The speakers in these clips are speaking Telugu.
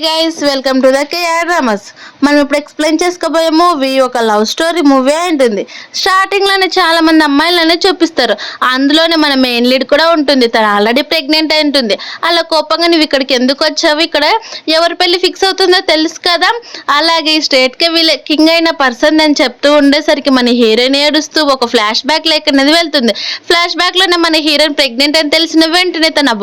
Guys, welcome to the KR dramas. మనం ఇప్పుడు ఎక్స్ప్లెయిన్ చేసుకోబోయే మూవీ ఒక లవ్ స్టోరీ మూవీ ఉంటుంది. స్టార్టింగ్ లోనే చాలా మంది అమ్మాయిలనే చూపిస్తారు. అందులోనే మన మెయిన్ లీడ్ కూడా ఉంటుంది. తను ఆల్రెడీ ప్రెగ్నెంట్ అయి ఉంటుంది. అలా కోపంగా నువ్వు ఇక్కడికి ఎందుకు వచ్చావు, ఇక్కడ ఎవరి పెళ్లి ఫిక్స్ అవుతుందో తెలుసు కదా, అలాగే స్టేట్ కే వీళ్ళ కింగ్ అయిన పర్సన్ అని చెప్తూ ఉండేసరికి మన హీరోయిన్ ఏడుస్తూ ఒక ఫ్లాష్ బ్యాక్ లైక్ అనేది వెళ్తుంది. ఫ్లాష్ బ్యాక్ లోనే మన హీరోయిన్ ప్రెగ్నెంట్ అని తెలిసిన వెంటనే తను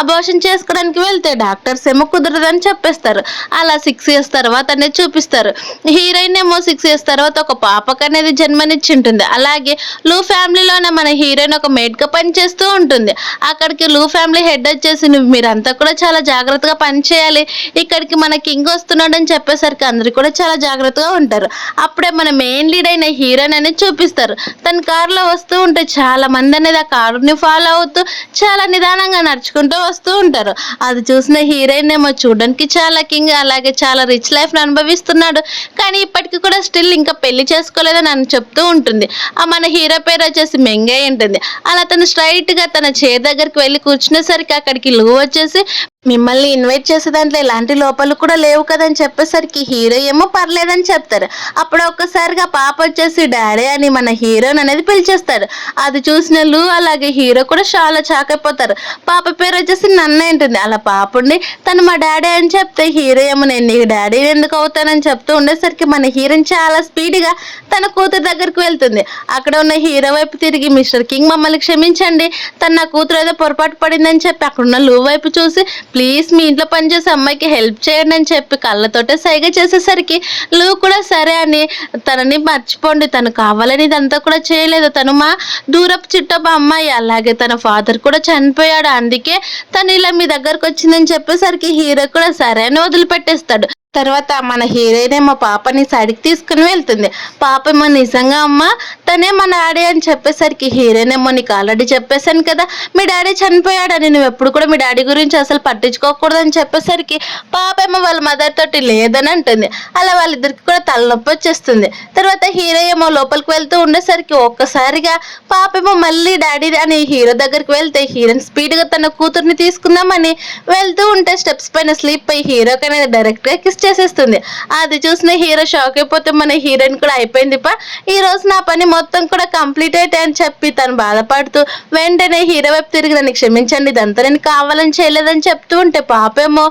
అబోర్షన్ చేసుకోవడానికి వెళ్తే డాక్టర్స్ ఏమో కుదరదని చెప్పేస్తారు. అలా 6 years తర్వాత అనేది చూపిస్తారు. హీరోయిన్ ఏమో 6 years తర్వాత ఒక పాపకు అనేది జన్మనిచ్చి ఉంటుంది. అలాగే లూ ఫ్యామిలీలోనే మన హీరోయిన్ ఒక మేడ్ గా పని చేస్తూ ఉంటుంది. అక్కడికి లూ ఫ్యామిలీ హెడ్ వచ్చేసి మీరంతా కూడా చాలా జాగ్రత్తగా పని చేయాలి, ఇక్కడికి మన కింగ్ వస్తున్నాడు అని చెప్పేసరికి అందరు కూడా చాలా జాగ్రత్తగా ఉంటారు. అప్పుడే మన మెయిన్ లీడ్ అయిన హీరోయిన్ అనేది చూపిస్తారు. తన కారులో వస్తూ ఉంటే చాలా మంది అనేది ఆ కారుని ఫాలో అవుతూ చాలా నిదానంగా నడుచుకుంటూ వస్తూ ఉంటారు. అది చూసిన హీరోయిన్ ఏమో చూడడానికి చాలా కింగ్, అలాగే చాలా రిచ్ లైఫ్ ని అనుభవిస్తున్నాడు, కానీ ఇప్పటికీ కూడా స్టిల్ ఇంకా పెళ్లి చేసుకోలేదని అని చెప్తూ ఉంటుంది. ఆ మన హీరో పేరు వచ్చేసి మెంగే ఉంటుంది. అలా తను స్ట్రైట్ గా తన చైర్ దగ్గరికి వెళ్ళి కూర్చునేసరికి అక్కడికి లూ వచ్చేసి మిమ్మల్ని ఇన్వైట్ చేసే దాంట్లో ఎలాంటి లోపాలు కూడా లేవు కదని చెప్పేసరికి హీరో ఏమో పర్లేదని చెప్తారు. అప్పుడు ఒక్కసారిగా పాప వచ్చేసి డాడీ అని మన హీరోని అనేది పిలిచేస్తాడు. అది చూసిన లూ అలాగే హీరో కూడా చాలా షాక్ అయిపోతారు. పాప పేరు వచ్చేసి నన్నే ఉంటుంది. అలా పాపుండి తను మా డాడీ అని చెప్తే హీరో ఏమో నేను నీకు డాడీ ఎందుకు అవుతానని చెప్తూ ఉండేసరికి మన హీరోయిన్ చాలా స్పీడ్గా తన కూతురు దగ్గరికి వెళ్తుంది. అక్కడ ఉన్న హీరో వైపు తిరిగి మిస్టర్ కింగ్ మమ్మల్ని క్షమించండి, తన నా కూతురు ఏదో పొరపాటు పడిందని చెప్పి అక్కడున్న లూ వైపు చూసి ప్లీజ్ మీ ఇంట్లో పనిచేసే అమ్మాయికి హెల్ప్ చేయండి అని చెప్పి కళ్ళతోటే సైగ చేసేసరికి లూ కూడా సరే అని తనని మర్చిపోండి, తను కావాలని ఇదంతా కూడా చేయలేదు, తను మా దూరపు చుట్టపు అమ్మాయి, అలాగే తన ఫాదర్ కూడా చనిపోయాడు, అందుకే తను ఇలా మీ దగ్గరకు వచ్చిందని చెప్పేసరికి హీరో కూడా సరే అని వదిలిపెట్టేస్తాడు. తర్వాత మన హీరోయిన్ ఏమో పాపని సైడ్కి తీసుకుని వెళ్తుంది. పాప ఏమో నిజంగా అమ్మ తనే మా డాడీ అని చెప్పేసరికి హీరోయిన్ ఏమో నీకు ఆల్రెడీ చెప్పేశాను కదా మీ డాడీ చనిపోయాడని, నువ్వు ఎప్పుడు కూడా మీ డాడీ గురించి అసలు పట్టించుకోకూడదని చెప్పేసరికి పాప ఏమో వాళ్ళ మదర్ తోటి లేదని అంటుంది. అలా వాళ్ళిద్దరికి కూడా తలనొప్పి వచ్చేస్తుంది. తర్వాత హీరో ఏమో లోపలికి వెళ్తూ ఉండేసరికి ఒక్కసారిగా పాప ఏమో మళ్ళీ డాడీ అని హీరో దగ్గరికి వెళ్తే హీరోయిన్ స్పీడ్గా తన కూతుర్ని తీసుకుందామని వెళ్తూ ఉంటే స్టెప్స్ పైన స్లీప్ అయ్యి హీరోకి అనేది డైరెక్ట్గా కిస్ చేసేస్తుంది. అది చూసిన హీరో షాక్ అయిపోతే మన హీరోయిన్ కూడా అయిపోయింది ఈ రోజు నా పని మొత్తం కూడా కంప్లీట్ అయితే అని చెప్పి తను బాధపడుతూ వెంటనే హీరో వైపు తిరిగి నన్ను క్షమించండి, ఇదంతా నేను కావాలని చేయలేదని చెప్తూ ఉంటే పాపేమో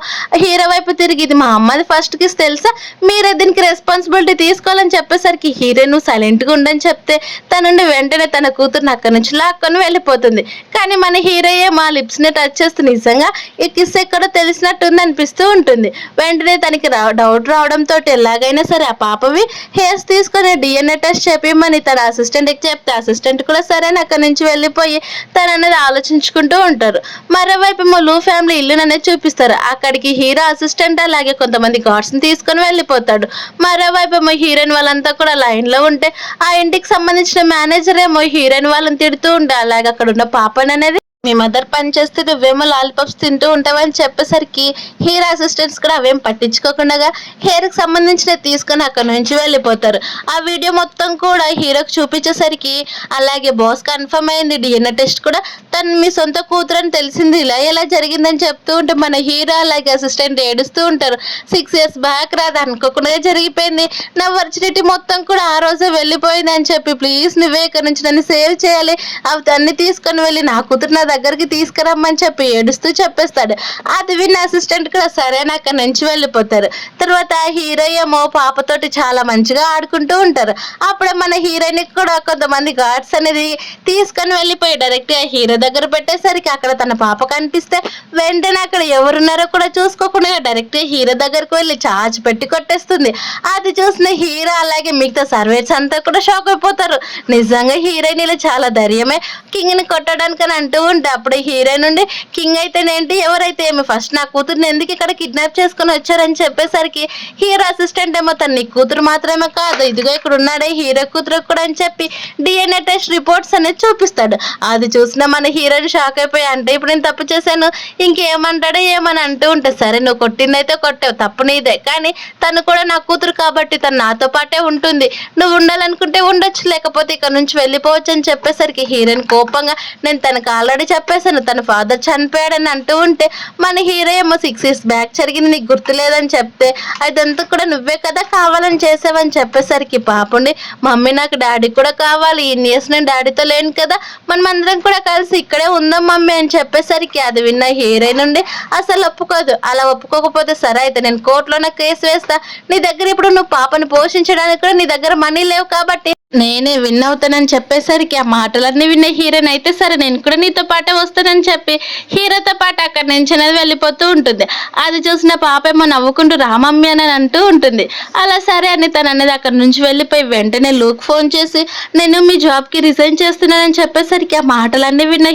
హీరో వైపు తిరిగి ఇది మా అమ్మది ఫస్ట్ కిస్ తెలుసా, మీరే దీనికి రెస్పాన్సిబిలిటీ తీసుకోవాలని చెప్పేసరికి హీరో నువ్వు సైలెంట్గా ఉండని చెప్తే తనుండి వెంటనే తన కూతురుని అక్కడి నుంచి లాక్కొని వెళ్ళిపోతుంది. కానీ మన హీరో మా లిప్స్ ని టచ్ చేస్తూ నిజంగా ఈ కిస్ ఎక్కడో తెలిసినట్టుంది అనిపిస్తూ ఉంటుంది. వెంటనే తనకి డౌట్ రావడంతో ఎలాగైనా సరే ఆ పాపవి హెయిర్స్ తీసుకొని DNA టెస్ట్ చేపిమ్మని తన అసిస్టెంట్కి చెప్తే అసిస్టెంట్ కూడా సరే అక్కడి నుంచి వెళ్ళిపోయి తను అనేది ఆలోచించుకుంటూ ఉంటారు. మరోవైపు లూ ఫ్యామిలీ ఇల్లు అనేది చూపిస్తారు. అక్కడికి హీరో అసిస్టెంట్ అలాగే కొంతమంది గార్డ్స్ ని తీసుకొని వెళ్ళిపోతాడు. మరోవైపు హీరోయిన్ వాళ్ళంతా కూడా లైన్ లో ఉంటే ఆ ఇంటికి సంబంధించిన మేనేజర్ ఏమో హీరోయిన్ వాళ్ళని తిడుతూ ఉంటే అలాగే అక్కడ ఉన్న పాపని అనేది మీ మదర్ పని చేస్తే నువ్వేమో లాలీపాప్స్ తింటూ ఉంటావని చెప్పేసరికి హీరో అసిస్టెంట్స్ కూడా అవేం పట్టించుకోకుండా హెయిర్కి సంబంధించిన తీసుకొని అక్కడ నుంచి వెళ్ళిపోతారు. ఆ వీడియో మొత్తం కూడా హీరోకి చూపించేసరికి అలాగే బాస్ కన్ఫర్మ్ అయింది, DNA టెస్ట్ కూడా తను మీ సొంత కూతురు అని తెలిసింది, ఇలా ఎలా జరిగిందని చెప్తూ ఉంటే మన హీరో అలాగే అసిస్టెంట్ ఏడుస్తూ ఉంటారు. 6 years బ్యాక్ రాదు అనుకోకుండా జరిగిపోయింది, నా వర్జినిటీ మొత్తం కూడా ఆ రోజే వెళ్ళిపోయింది అని చెప్పి ప్లీజ్ నువ్వే ఇక్కడ నుంచి నన్ను సేవ్ చేయాలి, అవి అన్ని తీసుకొని వెళ్ళి నా కూతురు నా దగ్గరికి తీసుకురమ్మని చెప్పి ఏడుస్తూ చెప్పేస్తాడు. అది విన్న అసిస్టెంట్ కూడా సరే అక్కడి నుంచి వెళ్ళిపోతారు. తర్వాత హీరో ఏమో పాపతోటి చాలా మంచిగా ఆడుకుంటూ ఉంటారు. అప్పుడే మన హీరోయిన్ కూడా కొంతమంది గార్డ్స్ అనేది తీసుకొని వెళ్ళిపోయి డైరెక్ట్ గా హీరో దగ్గర పెట్టేసరికి అక్కడ తన పాప కనిపిస్తే వెంటనే అక్కడ ఎవరున్నారో కూడా చూసుకోకుండా డైరెక్ట్ గా హీరో దగ్గరకు వెళ్ళి చాచి పెట్టి కొట్టేస్తుంది. అది చూసిన హీరో అలాగే మిగతా సర్వేర్స్ అంతా కూడా షాక్ అయిపోతారు. నిజంగా హీరోయిన్ ఇలా చాలా ధైర్యమే కింగ్ ని కొట్టడానికి అని అంటూ ఉంటే అప్పుడు హీరోయిన్ నుండి కింగ్ అయితేనేంటి ఎవరైతే ఏమి ఫస్ట్ నా కూతురుని ఎందుకు ఇక్కడ కిడ్నాప్ చేసుకుని వచ్చారని చెప్పేసరికి హీరో అసిస్టెంట్ ఏమో తన నీ కూతురు మాత్రమే కాదు ఇదిగో ఇక్కడ ఉన్నాడే హీరో కూతురు కూడా అని చెప్పి DNA టెస్ట్ రిపోర్ట్స్ అనేది చూపిస్తాడు. అది చూసిన మన హీరోయిన్ షాక్ అయిపోయి అంటే ఇప్పుడు నేను తప్పు చేశాను ఇంకేమంటాడో ఏమని అంటూ ఉంటే సరే నువ్వు కొట్టిందైతే కొట్టావు తప్పు నీదే, కానీ తను కూడా నా కూతురు కాబట్టి తను నాతో పాటే ఉంటుంది, నువ్వు ఉండాలనుకుంటే ఉండొచ్చు లేకపోతే ఇక్కడ నుంచి వెళ్ళిపోవచ్చు అని చెప్పేసరికి హీరోయిన్ కోపంగా నేను తనకు ఆల్రెడీ చెప్పేసాను తన ఫాదర్ చనిపోయాడని అంటూ ఉంటే మన హీరో ఏమో 6 years బ్యాక్ జరిగింది నీకు గుర్తులేదని చెప్తే అదంతా కూడా నువ్వే కదా కావాలని చేసావని చెప్పేసరికి పాపండి మమ్మీ నాకు డాడీ కూడా కావాలి ఇన్ని ఇయర్స్ నేను డాడీతో లేను కదా మనం అందరం కూడా కలిసి ఇక్కడే ఉందాం మమ్మీ అని చెప్పేసరికి అది విన్న హీరోయిన్ నుండి అసలు ఒప్పుకోదు. అలా ఒప్పుకోకపోతే సరే అయితే నేను కోర్టులోనే కేసు వేస్తా, నీ దగ్గర ఇప్పుడు నువ్వు పాపని పోషించడానికి కూడా నీ దగ్గర మనీ లేవు కాబట్టి నేనే విన్ అవుతానని చెప్పేసరికి ఆ మాటలన్నీ విన్న హీరోయిన్ అయితే సరే నేను కూడా నీతో పాటే వస్తానని చెప్పి హీరోతో పాటు అక్కడి నుంచి అనేది వెళ్ళిపోతూ ఉంటుంది. అది చూసిన పాప ఏమో నవ్వుకుంటూ రామమ్మి అని అంటూ ఉంటుంది. అలా సరే అని తను అనేది అక్కడి నుంచి వెళ్ళిపోయి వెంటనే లూక్ ఫోన్ చేసి నేను మీ జాబ్కి రిజైన్ చేస్తున్నానని చెప్పేసరికి ఆ మాటలన్నీ విన్న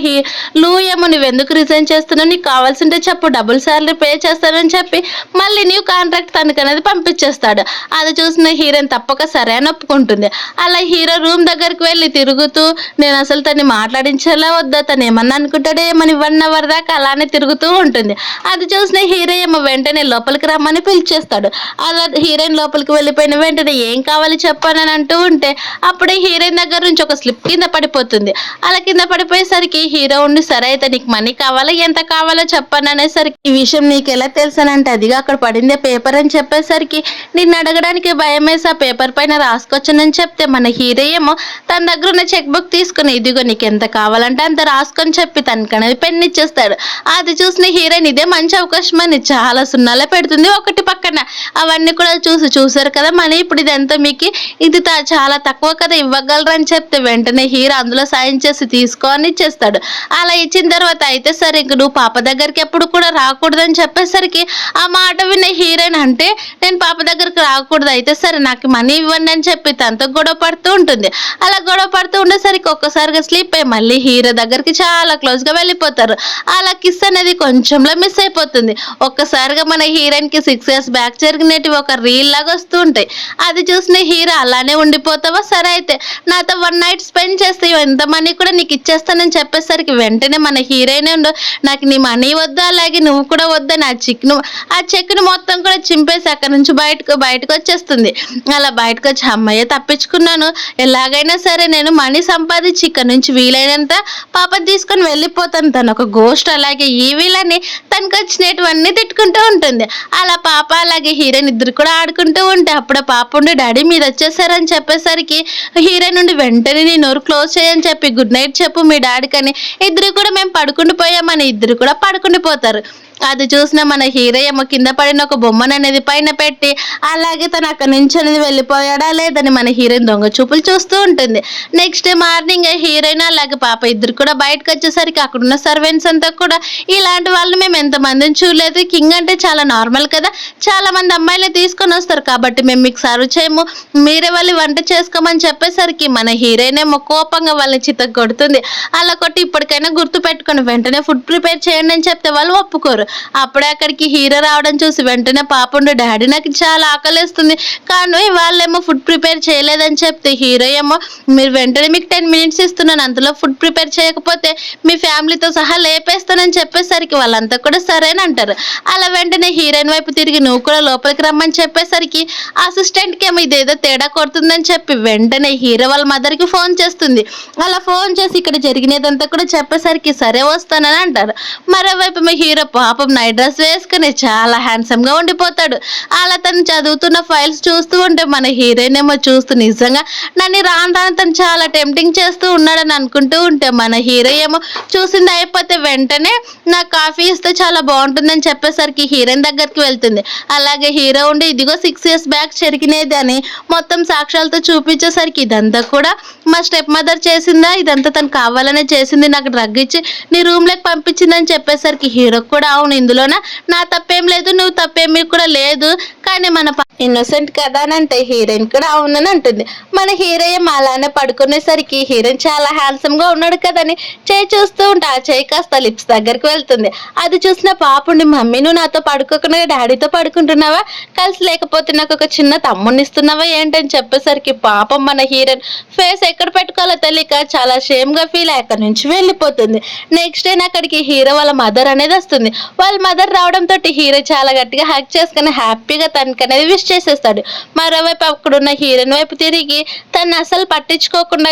లూ ఏమో నువ్వెందుకు రిజైన్ చేస్తున్నావు, నీకు కావాల్సింటే చెప్పు డబుల్ శాలరీ పే చేస్తానని చెప్పి మళ్ళీ న్యూ కాంట్రాక్ట్ తనకు అనేది పంపించేస్తాడు. అది చూసిన హీరోయిన్ తప్పక సరే అని ఒప్పుకుంటుంది. అలా హీరో రూమ్ దగ్గరికి వెళ్ళి తిరుగుతూ నేను అసలు తన్ని మాట్లాడించేలా వద్దా, తను ఏమన్నా అనుకుంటాడేమని 1 hour దాకా అలానే తిరుగుతూ ఉంటుంది. అది చూసిన హీరో ఏమో వెంటనే లోపలికి రమ్మని పిలిచేస్తాడు. అలా హీరోయిన్ లోపలికి వెళ్ళిపోయిన వెంటనే ఏం కావాలి చెప్పానని అంటూ ఉంటే అప్పుడే హీరోయిన్ దగ్గర నుంచి ఒక స్లిప్ కింద పడిపోతుంది. అలా కింద పడిపోయేసరికి హీరో ఉండి సరే అయితే నీకు మనీ కావాలా ఎంత కావాలో చెప్పాను అనేసరికి ఈ విషయం నీకు ఎలా తెలుసానంటే అదిగా అక్కడ పడిందే పేపర్ అని చెప్పేసరికి నిన్ను అడగడానికి భయం వేసి ఆ పేపర్ పైన రాసుకొచ్చానని చెప్తే మన హీరో ఏమో తన దగ్గర ఉన్న చెక్ బుక్ తీసుకుని ఇదిగో నీకు ఎంత కావాలంటే అంత రాసుకొని చెప్పి తనకనేది పెన్ ఇచ్చేస్తాడు. అది చూసిన హీరోయిన్ ఇదే మంచి అవకాశం అని చాలా సున్నాలే పెడుతుంది ఒకటి పక్కన. అవన్నీ కూడా చూసారు కదా మనీ ఇప్పుడు ఇది ఎంత మీకు ఇది చాలా తక్కువ కదా ఇవ్వగలరు అని చెప్తే వెంటనే హీరో అందులో సాయం చేసి తీసుకో అని ఇచ్చేస్తాడు. అలా ఇచ్చిన తర్వాత అయితే సరే ఇంక నువ్వు పాప దగ్గరికి ఎప్పుడు కూడా రాకూడదని చెప్పేసరికి ఆ మాట విన్న హీరోయిన్ అంటే నేను పాప దగ్గరికి రాకూడదు అయితే సరే నాకు మనీ ఇవ్వండి అని చెప్పి తనతో గొడవ పడుతూ ఉంటుంది. అలా గొడవ పడుతూ ఉండేసరికి ఒక్కసారిగా స్లీప్ అయ్యి మళ్ళీ హీరో దగ్గరికి చాలా క్లోజ్ గా వెళ్ళిపోతారు. అలా కిస్ అనేది కొంచెంలో మిస్ అయిపోతుంది. ఒక్కసారిగా మన హీరోయిన్ కి 6 years బ్యాక్ జరిగినట్టు ఒక రీల్ లాగా వస్తూ ఉంటాయి. అది చూసిన హీరో అలానే ఉండిపోతావా సరే అయితే నాతో 1 night స్పెండ్ చేస్తే ఎంత మనీ కూడా నీకు ఇచ్చేస్తానని చెప్పేసరికి వెంటనే మన హీరోయిన్ ఉండు నాకు నీ మనీ వద్దా అలాగే నువ్వు కూడా వద్దా ఆ చెక్ను మొత్తం కూడా చింపేసి అక్కడ నుంచి బయటకు వచ్చేస్తుంది. అలా బయటకు వచ్చి అమ్మయ్య తప్పించుకున్నాను ఎలాగైనా సరే నేను మనీ సంపాదించి ఇక్కడ నుంచి వీలైనంత పాపని తీసుకొని వెళ్ళిపోతాను. తను ఒక గోస్ట్ అలాగే ఈ వీళ్ళని తనకు వచ్చినటువన్నీ తిట్టుకుంటూ ఉంటుంది. అలా పాప అలాగే హీరోయిన్ ఇద్దరు కూడా ఆడుకుంటూ ఉంటే అప్పుడే పాప ఉండి డాడీ మీరు వచ్చేసారని చెప్పేసరికి హీరోయిన్ నుండి వెంటనే నీ నోరు క్లోజ్ చేయని చెప్పి గుడ్ నైట్ చెప్పు మీ డాడీకని ఇద్దరు కూడా మేము పడుకుండిపోయామని ఇద్దరు కూడా పడుకుండిపోతారు. అది చూసిన మన హీరో ఏమో కింద పడిన ఒక బొమ్మను అనేది పైన పెట్టి అలాగే తను అక్కడి నుంచి అనేది వెళ్ళిపోయాడా లేదని మన హీరోయిన్ దొంగ చూపులు చూస్తూ ఉంటుంది. నెక్స్ట్ డే మార్నింగ్ హీరోయిన్ అలాగే పాప ఇద్దరు కూడా బయటకు వచ్చేసరికి అక్కడ ఉన్న సర్వెంట్స్ అంతా కూడా ఇలాంటి వాళ్ళని మేము ఎంతమందిని చూడలేదు, కింగ్ అంటే చాలా నార్మల్ కదా చాలా మంది అమ్మాయిలు తీసుకొని వస్తారు కాబట్టి మేము మీకు సర్వ్ చేయము మీరే వాళ్ళు వంట చేసుకోమని చెప్పేసరికి మన హీరోయిన్ ఏమో కోపంగా వాళ్ళని చిత్త కొడుతుంది. అలా కొట్టి ఇప్పటికైనా గుర్తు పెట్టుకొని వెంటనే ఫుడ్ ప్రిపేర్ చేయండి అని చెప్తే వాళ్ళు ఒప్పుకోరు. అప్పుడే అక్కడికి హీరో రావడం చూసి వెంటనే పాపండు డాడీ నాకు చాలా ఆకలిస్తుంది కానీ వాళ్ళేమో ఫుడ్ ప్రిపేర్ చేయలేదని చెప్తే హీరో ఏమో మీరు వెంటనే మీకు 10 minutes ఇస్తున్నాను అంతలో ఫుడ్ ప్రిపేర్ చేయకపోతే మీ ఫ్యామిలీతో సహా లేపేస్తానని చెప్పేసరికి వాళ్ళంతా కూడా సరేని అంటారు. అలా వెంటనే హీరోయిన్ వైపు తిరిగి నువ్వు కూడా లోపలికి రమ్మని చెప్పేసరికి అసిస్టెంట్కి ఏమో ఇదేదో తేడా కొడుతుందని చెప్పి వెంటనే హీరో వాళ్ళ మదర్కి ఫోన్ చేస్తుంది. అలా ఫోన్ చేసి ఇక్కడ జరిగినదంతా కూడా చెప్పేసరికి సరే వస్తానని అంటారు. మరోవైపు మీ హీరో పాపం నైట్ డ్రెస్ వేసుకుని చాలా హ్యాండ్సమ్ గా ఉండిపోతాడు. అలా తను చదువుతున్న ఫైల్స్ చూస్తూ ఉంటే మన హీరోయిన్ ఏమో చూస్తూ నిజంగా నన్ను రాను తను చాలా టెంప్టింగ్ చేస్తూ ఉన్నాడని అనుకుంటూ ఉంటే మన హీరో ఏమో చూసింది అయిపోతే వెంటనే నాకు కాఫీ ఇస్తే చాలా బాగుంటుందని చెప్పేసరికి హీరోయిన్ దగ్గరికి వెళ్తుంది. అలాగే హీరో ఉండి ఇదిగో 6 years బ్యాక్ జరిగినది అని మొత్తం సాక్ష్యాలతో చూపించేసరికి ఇదంతా కూడా మా స్టెప్ మదర్ చేసిందా ఇదంతా తను కావాలనే చేసింది నాకు డ్రగ్ ఇచ్చి నీ రూమ్ లోకి పంపించిందని చెప్పేసరికి హీరో కూడా అవును ఇందులోన నా తప్పేం లేదు నువ్వు తప్పేమీ కూడా లేదు కానీ మన ఇన్నోసెంట్ కదా అని అంటే హీరోయిన్ కూడా అవునని అంటుంది. మన హీరోయిన్ అలానే పడుకునేసరికి హీరోయిన్ చాలా హ్యాండ్సమ్ గా ఉన్నాడు కదని చేయి చూస్తూ ఉంటే ఆ చేయి కాస్త లిప్స్ దగ్గరికి వెళ్తుంది. అది చూసిన పాపుండి మమ్మీ నువ్వు నాతో పడుకోకుండా డాడీతో పడుకుంటున్నావా కలిసి లేకపోతే నాకు ఒక చిన్న తమ్ముడిని ఇస్తున్నావా ఏంటని చెప్పేసరికి పాపం మన హీరోయిన్ ఫేస్ ఎక్కడ పెట్టుకోవాలో తెలియక చాలా షేమ్ గా ఫీల్ అక్కడి నుంచి వెళ్ళిపోతుంది. నెక్స్ట్ డే అక్కడికి హీరో వాళ్ళ మదర్ అనేది వస్తుంది. వాళ్ళ మదర్ రావడంతో హీరో చాలా గట్టిగా హగ్ చేసుకుని హ్యాపీగా తనకి అనేది విష్ చేసేస్తాడు. మరోవైపు అక్కడున్న హీరోయిన్ వైపు తిరిగి తను అసలు పట్టించుకోకుండా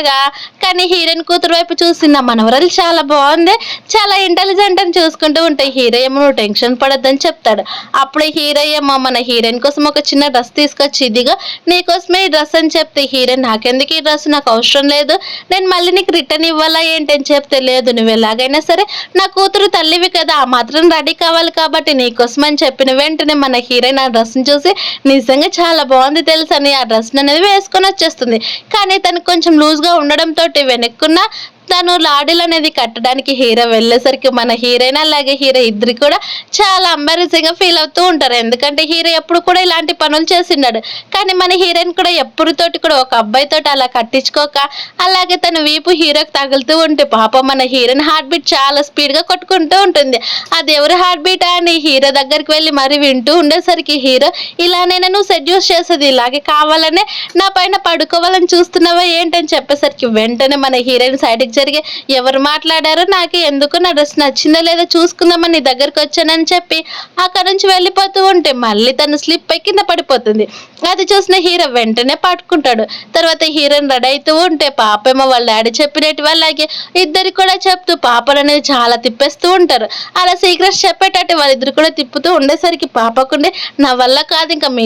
కానీ హీరోయిన్ కూతురు వైపు చూసి నా మనవరాలు చాలా బాగుంది, చాలా ఇంటెలిజెంట్ అని చూసుకుంటూ ఉంటే హీరో ఏమో నువ్వు టెన్షన్ పడొద్దని చెప్తాడు. అప్పుడే హీరో ఏమో మన హీరోయిన్ కోసం ఒక చిన్న డ్రెస్ తీసుకొచ్చి ఇదిగా నీకోసమే ఈ డ్రెస్ అని చెప్తే హీరోయిన్ నాకెందుకు ఈ డ్రెస్, నాకు అవసరం లేదు, నేను మళ్ళీ నీకు రిటర్న్ ఇవ్వాలా ఏంటి అని చెప్తే లేదు నువ్వు ఎలాగైనా సరే నా కూతురు తల్లివి కదా, ఆ మాత్రం రెడీ కావాలి కాబట్టి నీకోసం అని చెప్పిన వెంటనే మన హీరోయిన్ ఆ డ్రెస్ని చూసి నిజంగా చాలా బాగుంది తెలుసని ఆ డ్రెస్ అనేది వేసుకొని వచ్చేస్తుంది. కానీ తనకు కొంచెం లూజ్గా ఉండడంతో వెనక్కున్న తను లాడీలు అనేది కట్టడానికి హీరో వెళ్ళేసరికి మన హీరోయిన్ అలాగే హీరో ఇద్దరు కూడా చాలా అంబారెసింగ్ గా ఫీల్ అవుతూ ఉంటారు. ఎందుకంటే హీరో ఎప్పుడు కూడా ఇలాంటి పనులు చేసిన్నాడు. కానీ మన హీరోయిన్ కూడా ఎప్పుడుతోటి కూడా ఒక అబ్బాయితోటి అలా కట్టించుకోక అలాగే తన వీపు హీరోకి తగులుతూ ఉంటే పాపం మన హీరోయిన్ హార్ట్ బీట్ చాలా స్పీడ్ గా కొట్టుకుంటూ ఉంటుంది. అది ఎవరి హార్ట్ బీట్ అని హీరో దగ్గరికి వెళ్ళి మరి వింటూ ఉండేసరికి హీరో ఇలానైనా నువ్వు సెడ్యూస్ చేసేది ఇలాగే కావాలనే నా పైన పడుకోవాలని చూస్తున్నావా ఏంటని చెప్పేసరికి వెంటనే మన హీరోయిన్ సైడ్కి జరిగి ఎవరు మాట్లాడారో నాకు ఎందుకు నా డ్రెస్ నచ్చిందో లేదో చూసుకుందామని నీ దగ్గరకు వచ్చానని చెప్పి అక్కడ నుంచి వెళ్ళిపోతూ ఉంటే మళ్ళీ తను స్లిప్ అయి కింద పడిపోతుంది. అది చూసిన హీరో వెంటనే పట్టుకుంటాడు. తర్వాత హీరోయిన్ రెడీ అవుతూ ఉంటే పాపేమో వాళ్ళ డాడీ చెప్పినట్టు అలాగే ఇద్దరు కూడా చెప్తూ పాపలు అనేది చాలా తిప్పేస్తూ ఉంటారు. అలా సీక్రెట్స్ చెప్పేటట్టు వాళ్ళిద్దరు కూడా తిప్పుతూ ఉండేసరికి పాపకుండి నా వల్ల కాదు, ఇంకా మీ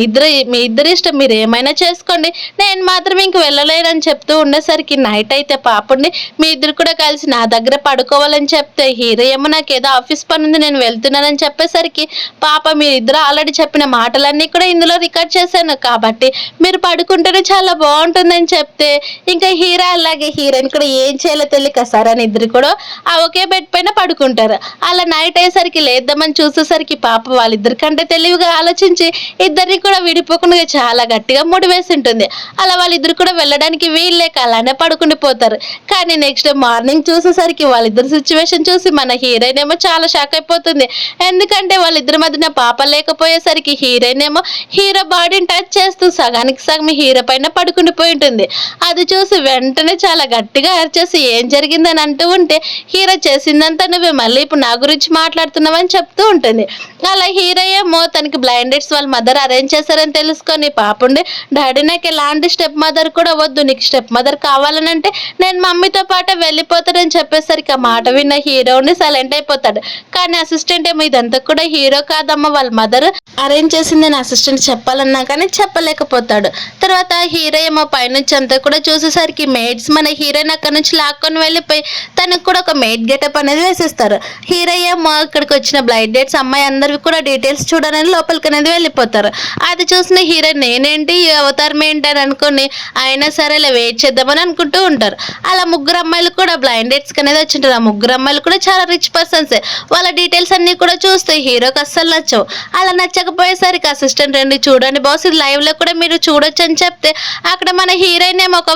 ఇద్దరు ఇష్టం, మీరు ఏమైనా చేసుకోండి, నేను మాత్రం ఇంక వెళ్ళలేనని చెప్తూ ఉండేసరికి నైట్ అయితే పాపండి మీ ఇద్దరు కూడా కలిసి నా దగ్గర పడుకోవాలని చెప్తే హీరో ఏమో నాకు ఏదో ఆఫీస్ పని ఉంది నేను వెళ్తున్నానని చెప్పేసరికి పాప మీరిద్దరు ఆల్రెడీ చెప్పిన మాటలన్నీ కూడా ఇందులో రికార్డ్ చేశాను కాబట్టి మీరు పడుకుంటేనే చాలా బాగుంటుందని చెప్తే ఇంకా హీరో అలాగే హీరోయిన్ కూడా ఏం చేయాలో తెలియక సరే అని ఇద్దరు కూడా ఆ ఒకే బెడ్ పైన పడుకుంటారు. అలా నైట్ అయ్యేసరికి లేద్దామని చూసేసరికి పాప వాళ్ళిద్దరికంటే తెలివిగా ఆలోచించి ఇద్దరిని కూడా విడిపోకుండా చాలా గట్టిగా ముడి వేసి ఉంటుంది. అలా వాళ్ళిద్దరు కూడా వెళ్ళడానికి వీల్లేక అలానే పడుకుండిపోతారు. కానీ నెక్స్ట్ డే మార్నింగ్ చూసేసరికి వాళ్ళిద్దరు సిచ్యువేషన్ చూసి మన హీరోయిన్ ఏమో చాలా షాక్ అయిపోతుంది. ఎందుకంటే వాళ్ళిద్దరి మధ్యన పాప లేకపోయేసరికి హీరోయిన్ ఏమో హీరో బాడీని టచ్ చేస్తూ సగానికి సగం హీరో పైన పడుకుండిపోయి ఉంటుంది. అది చూసి వెంటనే చాలా గట్టిగా అరిచేసి ఏం జరిగిందని అంటూ ఉంటే హీరో చేసిందంతా నువ్వే మళ్ళీ ఇప్పుడు నా గురించి మాట్లాడుతున్నావని చెప్తూ ఉంటుంది. అలా హీరో ఏమో తనకి బ్లైండెడ్స్ వాళ్ళ మదర్ అరేంజ్ చేశారని తెలుసుకొని పాపుండి డాడీ నాకు ఎలాంటి స్టెప్ మదర్ కూడా వద్దు, నీకు స్టెప్ మదర్ కావాలనంటే నేను మమ్మీతో పాటు వెళ్ళిపోతాడని చెప్పేసరికి ఆ మాట విన్న హీరో ఉండి సైలెంట్ అయిపోతాడు. కానీ అసిస్టెంట్ ఏమో ఇదంతా కూడా హీరో కాదమ్మా వాళ్ళ మదర్ అరేంజ్ చేసిందని అసిస్టెంట్ చెప్పాలన్నా కానీ చెప్పలేకపోతాడు. తర్వాత హీరో ఏమో పైనుంచి అంతా కూడా చూసేసరికి మేడ్స్ మన హీరోయిన్ అక్కడ నుంచి లాక్కొని వెళ్ళిపోయి తనకు కూడా ఒక మేడ్ గెటప్ అనేది వేసేస్తారు. హీరో ఏమో ఇక్కడికి వచ్చిన బ్లైండ్ డేట్స్ అమ్మాయి అందరివి కూడా డీటెయిల్స్ చూడాలని లోపలికి అనేది వెళ్ళిపోతారు. అది చూసిన హీరో నేనేంటి ఈ అవతారం ఏంటి అని అనుకుని అయినా సరే ఇలా వెయిట్ చేద్దామని అనుకుంటూ ఉంటారు. అలా ముగ్గురు అమ్మాయిలు కూడా బ్లైండ్ డేట్స్ అనేది వచ్చింటారు. ఆ ముగ్గురు అమ్మాయిలు కూడా చాలా రిచ్ పర్సన్స్. వాళ్ళ డీటెయిల్స్ అన్ని కూడా చూస్తే హీరోకి అస్సలు నచ్చవు. అలా నచ్చకపోయేసరికి అసిస్టెంట్ రండి చూడండి బాస్ ఇది లైవ్ లో కూడా మీరు చూడొచ్చు అని చెప్తే అక్కడ మన హీరోయిన్ ఏమో ఒక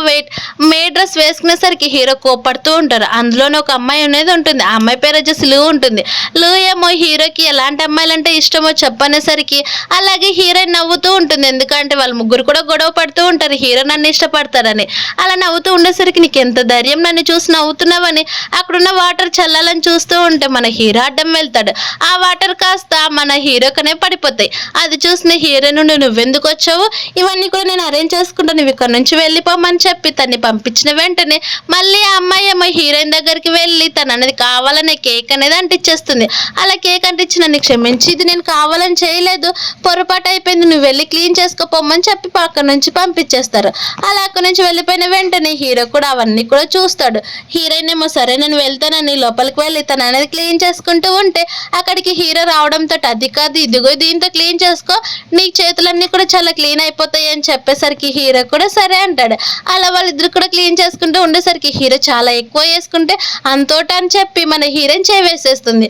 మే డ్రెస్ వేసుకునేసరికి హీరో కోపడుతూ ఉంటారు. అందులోనే ఒక అమ్మాయి అనేది ఉంటుంది. ఆ అమ్మాయి పేరు వచ్చేసి లూ ఉంటుంది. లూ ఏమో హీరోకి ఎలాంటి అమ్మాయిలు అంటే ఇష్టమో చెప్పనేసరికి అలాగే హీరోయిన్ నవ్వుతూ ఉంటుంది. ఎందుకంటే వాళ్ళు ముగ్గురు కూడా గొడవ పడుతూ ఉంటారు హీరో నన్ను ఇష్టపడతారని. అలా నవ్వుతూ ఉండేసరికి నీకు ఎంత ధైర్యం నన్ను చూసి నవ్వుతున్నావని అక్కడున్న వాటర్ చల్లాలని చూస్తూ ఉంటే మన హీరో అడ్డం వెళ్తాడు. ఆ వాటర్ కాస్త మన హీరోకనే పడిపోతాయి. అది చూసిన హీరో నుండి నువ్వెందుకు వచ్చావు, ఇవన్నీ కూడా నేను అరేంజ్ చేసుకుంటాను, నువ్వు ఇక్కడ నుంచి వెళ్ళిపోమని చెప్పి తన్ని పంపించిన వెంటనే మళ్ళీ ఆ అమ్మాయి ఏమో హీరోయిన్ దగ్గరికి వెళ్ళి తను అనేది కావాలనే కేక్ అనేది అంటించేస్తుంది. అలా కేక్ అంటించి నన్ను క్షమించి ఇది నేను కావాలని చేయలేదు, పొరపాటు అయిపోయింది, నువ్వు వెళ్ళి క్లీన్ చేసుకోపోమని చెప్పి పక్క నుంచి పంపించేస్తారు. అలా అక్కడి నుంచి వెళ్ళిపోయిన వెంటనే హీరో కూడా అవన్నీ కూడా చూస్తాడు. హీరోయిన్ ఏమో సరే నేను వెళ్తానని లోపలికి వెళ్ళి తను అనేది క్లీన్ చేసుకుంటూ ఉంటే అక్కడికి హీరో రావడంతో అది కాదు ఇదిగో దీంతో క్లీన్ చేసుకో నీ చేతులన్నీ కూడా చాలా క్లీన్ అయిపోతాయి అని చెప్పేసరికి హీరో కూడా సరే అంటాడు. అలా వాళ్ళిద్దరు కూడా క్లీన్ చేసుకుంటూ ఉండేసరికి హీరో చాలా ఎక్కువ వేసుకుంటే అంతోట అని చెప్పి మన హీరోయిన్ చేయి వేసేస్తుంది.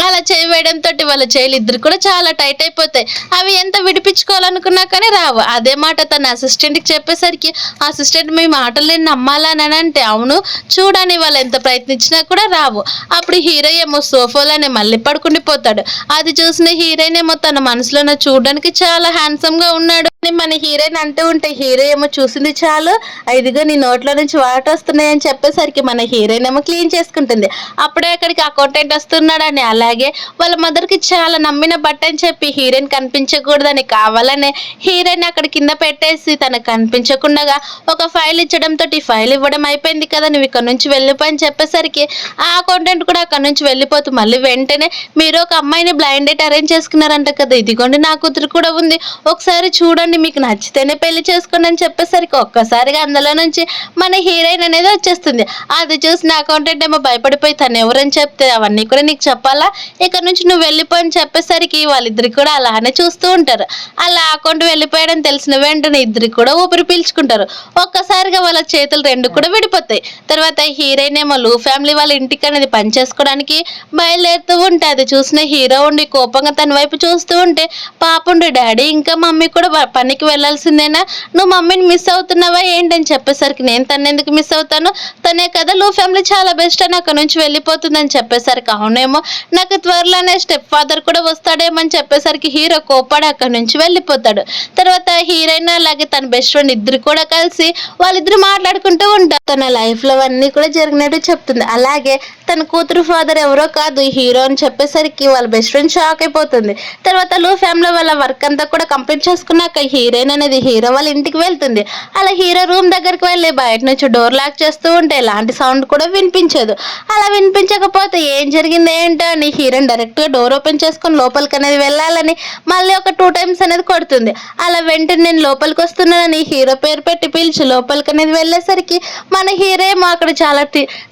అలా చేయి వేయడంతో వాళ్ళ చేతులు ఇద్దరు కూడా చాలా టైట్ అయిపోతాయి. అవి ఎంత విడిపించుకోవాలనుకున్నా కానీ రావు. అదే మాట తన అసిస్టెంట్కి చెప్పేసరికి అసిస్టెంట్ మీ మాటలు నేను నమ్మాలని అంటే అవును చూడని వాళ్ళు ఎంత ప్రయత్నించినా కూడా రావు. అప్పుడు హీరో ఏమో సోఫాలోనే మళ్ళీ పడుకుండిపోతాడు. అది చూసిన హీరోయిన్ ఏమో తన మనసులో చూడడానికి చాలా హ్యాండ్సమ్ గా ఉన్నాడు. అని మన హీరోయిన్ అంటూ ఉంటే హీరో ఏమో చూసింది చాలు, ఇదిగో నీ నోట్లో నుంచి వాటర్ వస్తున్నాయని చెప్పేసరికి మన హీరోయిన్ ఏమో క్లీన్ చేసుకుంటుంది. అప్పుడే అక్కడికి అకౌంటెంట్ వస్తున్నాడని, అలాగే వాళ్ళ మదర్కి చాలా నమ్మిన బట్ట అని చెప్పి హీరోయిన్ కనిపించకూడదని కావాలనే హీరోయిన్ అక్కడ కింద పెట్టేసి తనకు కనిపించకుండా ఒక ఫైల్ ఇచ్చడంతో ఫైల్ ఇవ్వడం అయిపోయింది కదా, నువ్వు ఇక్కడ నుంచి వెళ్ళిపో అని చెప్పేసరికి ఆ అకౌంటెంట్ కూడా అక్కడ నుంచి వెళ్ళిపోతూ మళ్ళీ వెంటనే మీరు ఒక అమ్మాయిని బ్లైండ్ డేట్ అరేంజ్ చేసుకున్నారంట కదా, ఇదిగోండి నా కూతురు కూడా ఉంది, ఒకసారి చూడండి, మీకు నచ్చితేనే పెళ్లి చేసుకోండి అని చెప్పేసరికి ఒక్కసారిగా అందులో నుంచి మన హీరోయిన్ అనేది వచ్చేస్తుంది. అది చూసి నా అకౌంటెంట్ ఏమో భయపడిపోయి తను ఎవరని చెప్తే అవన్నీ కూడా నీకు చెప్పాలా, ఇక్కడ నుంచి నువ్వు వెళ్ళిపోయి చెప్పేసరికి వాళ్ళిద్దరికి కూడా అలానే చూస్తూ ఉంటారు. అలా అకౌంట్ వెళ్ళిపోయాడని తెలిసిన వెంటనే ఇద్దరికి కూడా ఊపిరి పీల్చుకుంటారు. ఒక్కసారిగా వాళ్ళ చేతులు రెండు కూడా విడిపోతాయి. తర్వాత హీరోయిన్ ఏమో లూ ఫ్యామిలీ వాళ్ళ ఇంటికి అనేది పని చేసుకోవడానికి బయలుదేరుతూ ఉంటే అది చూసిన హీరో ఉండి కోపంగా తన వైపు చూస్తూ ఉంటే, పాపుండు డాడీ ఇంకా మమ్మీ కూడా పనికి వెళ్ళాల్సిందేనా, నువ్వు మమ్మీని మిస్ అవుతున్నావా ఏంటని చెప్పేసరికి నేను తను ఎందుకు మిస్ అవుతాను, తనే కదా లూ ఫ్యామిలీ చాలా బెస్ట్ అని అక్కడ నుంచి వెళ్ళిపోతుందని చెప్పేసరికి అవునేమో నాకు త్వరలోనే స్టెప్ ఫాదర్ కూడా వస్తాడేమో అని చెప్పేసరికి హీరో కోపాడు అక్కడ నుంచి వెళ్ళిపోతాడు. తర్వాత హీరోయిన్ అలాగే తన బెస్ట్ ఫ్రెండ్ ఇద్దరు కూడా కలిసి వాళ్ళిద్దరు మాట్లాడుకుంటూ ఉంటారు. తన లైఫ్ లో అన్ని కూడా జరిగినట్టు చెప్తుంది. అలాగే తన కూతురు ఫాదర్ ఎవరో కాదు హీరో అని చెప్పేసరికి వాళ్ళ బెస్ట్ ఫ్రెండ్ షాక్ అయిపోతుంది. తర్వాత లూ ఫ్యామిలీ వాళ్ళ వర్క్ అంతా కూడా కంప్లీట్ చేసుకున్నాక హీరోయిన్ అనేది హీరో వాళ్ళ ఇంటికి వెళ్తుంది. అలా హీరో రూమ్ దగ్గరికి వెళ్ళి బయట నుంచి డోర్ లాక్ చేస్తూ ఉంటే ఎలాంటి సౌండ్ కూడా వినిపించదు. అలా వినిపించకపోతే ఏం జరిగింది ఏంటో అని హీరోయిన్ డైరెక్ట్ గా డోర్ ఓపెన్ చేసుకుని లోపలికి అనేది వెళ్ళాలని మళ్ళీ ఒక 2 times అనేది కొడుతుంది. అలా వెంటనే నేను లోపలికి వస్తున్నానని హీరో పేరు పెట్టి పిలిచి లోపలికి అనేది వెళ్ళేసరికి మన హీరో ఏమో అక్కడ చాలా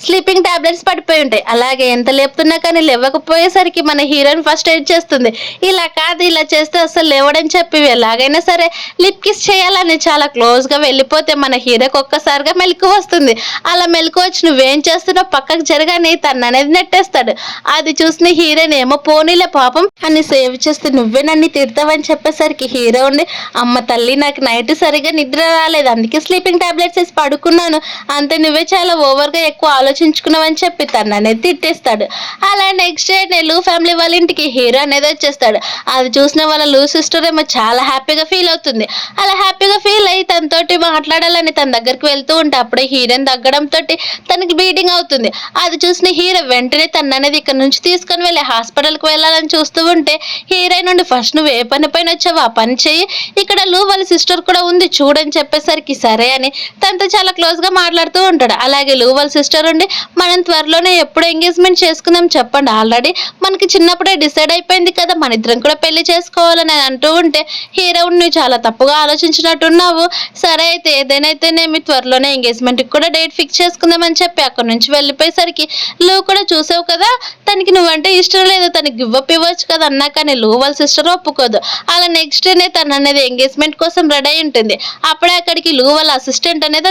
స్లీపింగ్ టాబ్లెట్స్ పడిపోయి ఉంటాయి. అలాగే ఎంత లేపుతున్నా కానీ లేవకపోయేసరికి మన హీరోయిన్ ఫస్ట్ ఎయిడ్ చేస్తుంది. ఇలా కాదు, ఇలా చేస్తే అసలు లేవడని చెప్పి ఎలాగైనా సరే లిప్ కిస్ చేయాలని చాలా క్లోజ్ గా వెళ్ళిపోతే మన హీరోకి ఒక్కసారిగా మెలకు వస్తుంది. అలా మెలకు వచ్చి నువ్వేం చేస్తున్నావు పక్కకు జరగాని తను అనేది నెట్టేస్తాడు. అది చూసిన హీరోయిన్ ఏమో పోనీలే పాపం అని సేవ్ చేస్తే నువ్వే నన్ను తిడతావని చెప్పేసరికి హీరో ఉండి అమ్మ తల్లి నాకు నైట్ సరిగా నిద్ర రాలేదు, అందుకే స్లీపింగ్ టాబ్లెట్స్ వేసి పడుకున్నాను, అంతే నువ్వే చాలా ఓవర్ గా ఎక్కువ ఆలోచించుకున్నావు అని చెప్పి తను అనేది తిట్టేస్తాడు. అలా నెక్స్ట్ డే నెల్లు ఫ్యామిలీ వాళ్ళ ఇంటికి హీరో అనేది వచ్చేస్తాడు. అది చూసిన వాళ్ళ లూ సిస్టర్ ఏమో చాలా హ్యాపీగా ఫీల్ అవుతుంది. అలా హ్యాపీగా ఫీల్ అయ్యి తనతోటి మాట్లాడాలని తన దగ్గరికి వెళ్తూ ఉంటే అప్పుడే హీరోయిన్ తగ్గడంతో తనకి బ్లీడింగ్ అవుతుంది. అది చూసిన హీరో వెంటనే తన అనేది ఇక్కడ నుంచి తీసుకొని వెళ్ళి హాస్పిటల్కి వెళ్ళాలని చూస్తూ ఉంటే హీరోయిన్ నుండి ఫస్ట్ నువ్వు ఏ పని పైన వచ్చావు ఆ పని చెయ్యి, ఇక్కడ లూ వాళ్ళ సిస్టర్ కూడా ఉంది చూడని చెప్పేసరికి సరే అని తనతో చాలా క్లోజ్ గా మాట్లాడుతూ ఉంటాడు. అలాగే లూ వాళ్ళ సిస్టర్ ఉండి మనం త్వరలోనే ఎప్పుడు ఎంగేజ్మెంట్ చేసుకుందాం చెప్పండి, ఆల్రెడీ మనకి చిన్నప్పుడే డిసైడ్ అయిపోయింది కదా మన ఇద్దరం కూడా పెళ్లి చేసుకోవాలని అంటూ ఉంటే హీరో నువ్వు చాలా తప్పుగా ఆలోచించినట్టున్నావు, సరే అయితే ఏదైనాయితేనేమి త్వరలోనే ఎంగేజ్మెంట్ కూడా డేట్ ఫిక్స్ చేసుకుందామని చెప్పి అక్కడ నుంచి వెళ్ళిపోయేసరికి లూ కూడా చూసావు కదా తనకి నువ్వంటే ఇష్టం లేదు, తనకి గివ్ అప్ ఇవ్వచ్చు కదా అన్నా కానీ లూ వాళ్ళ సిస్టర్ ఒప్పుకోదు. అలా నెక్స్ట్ డేనే తను అనేది ఎంగేజ్మెంట్ కోసం రెడీ అయి ఉంటుంది. అప్పుడే అక్కడికి లూ వాళ్ళ అసిస్టెంట్ అనేది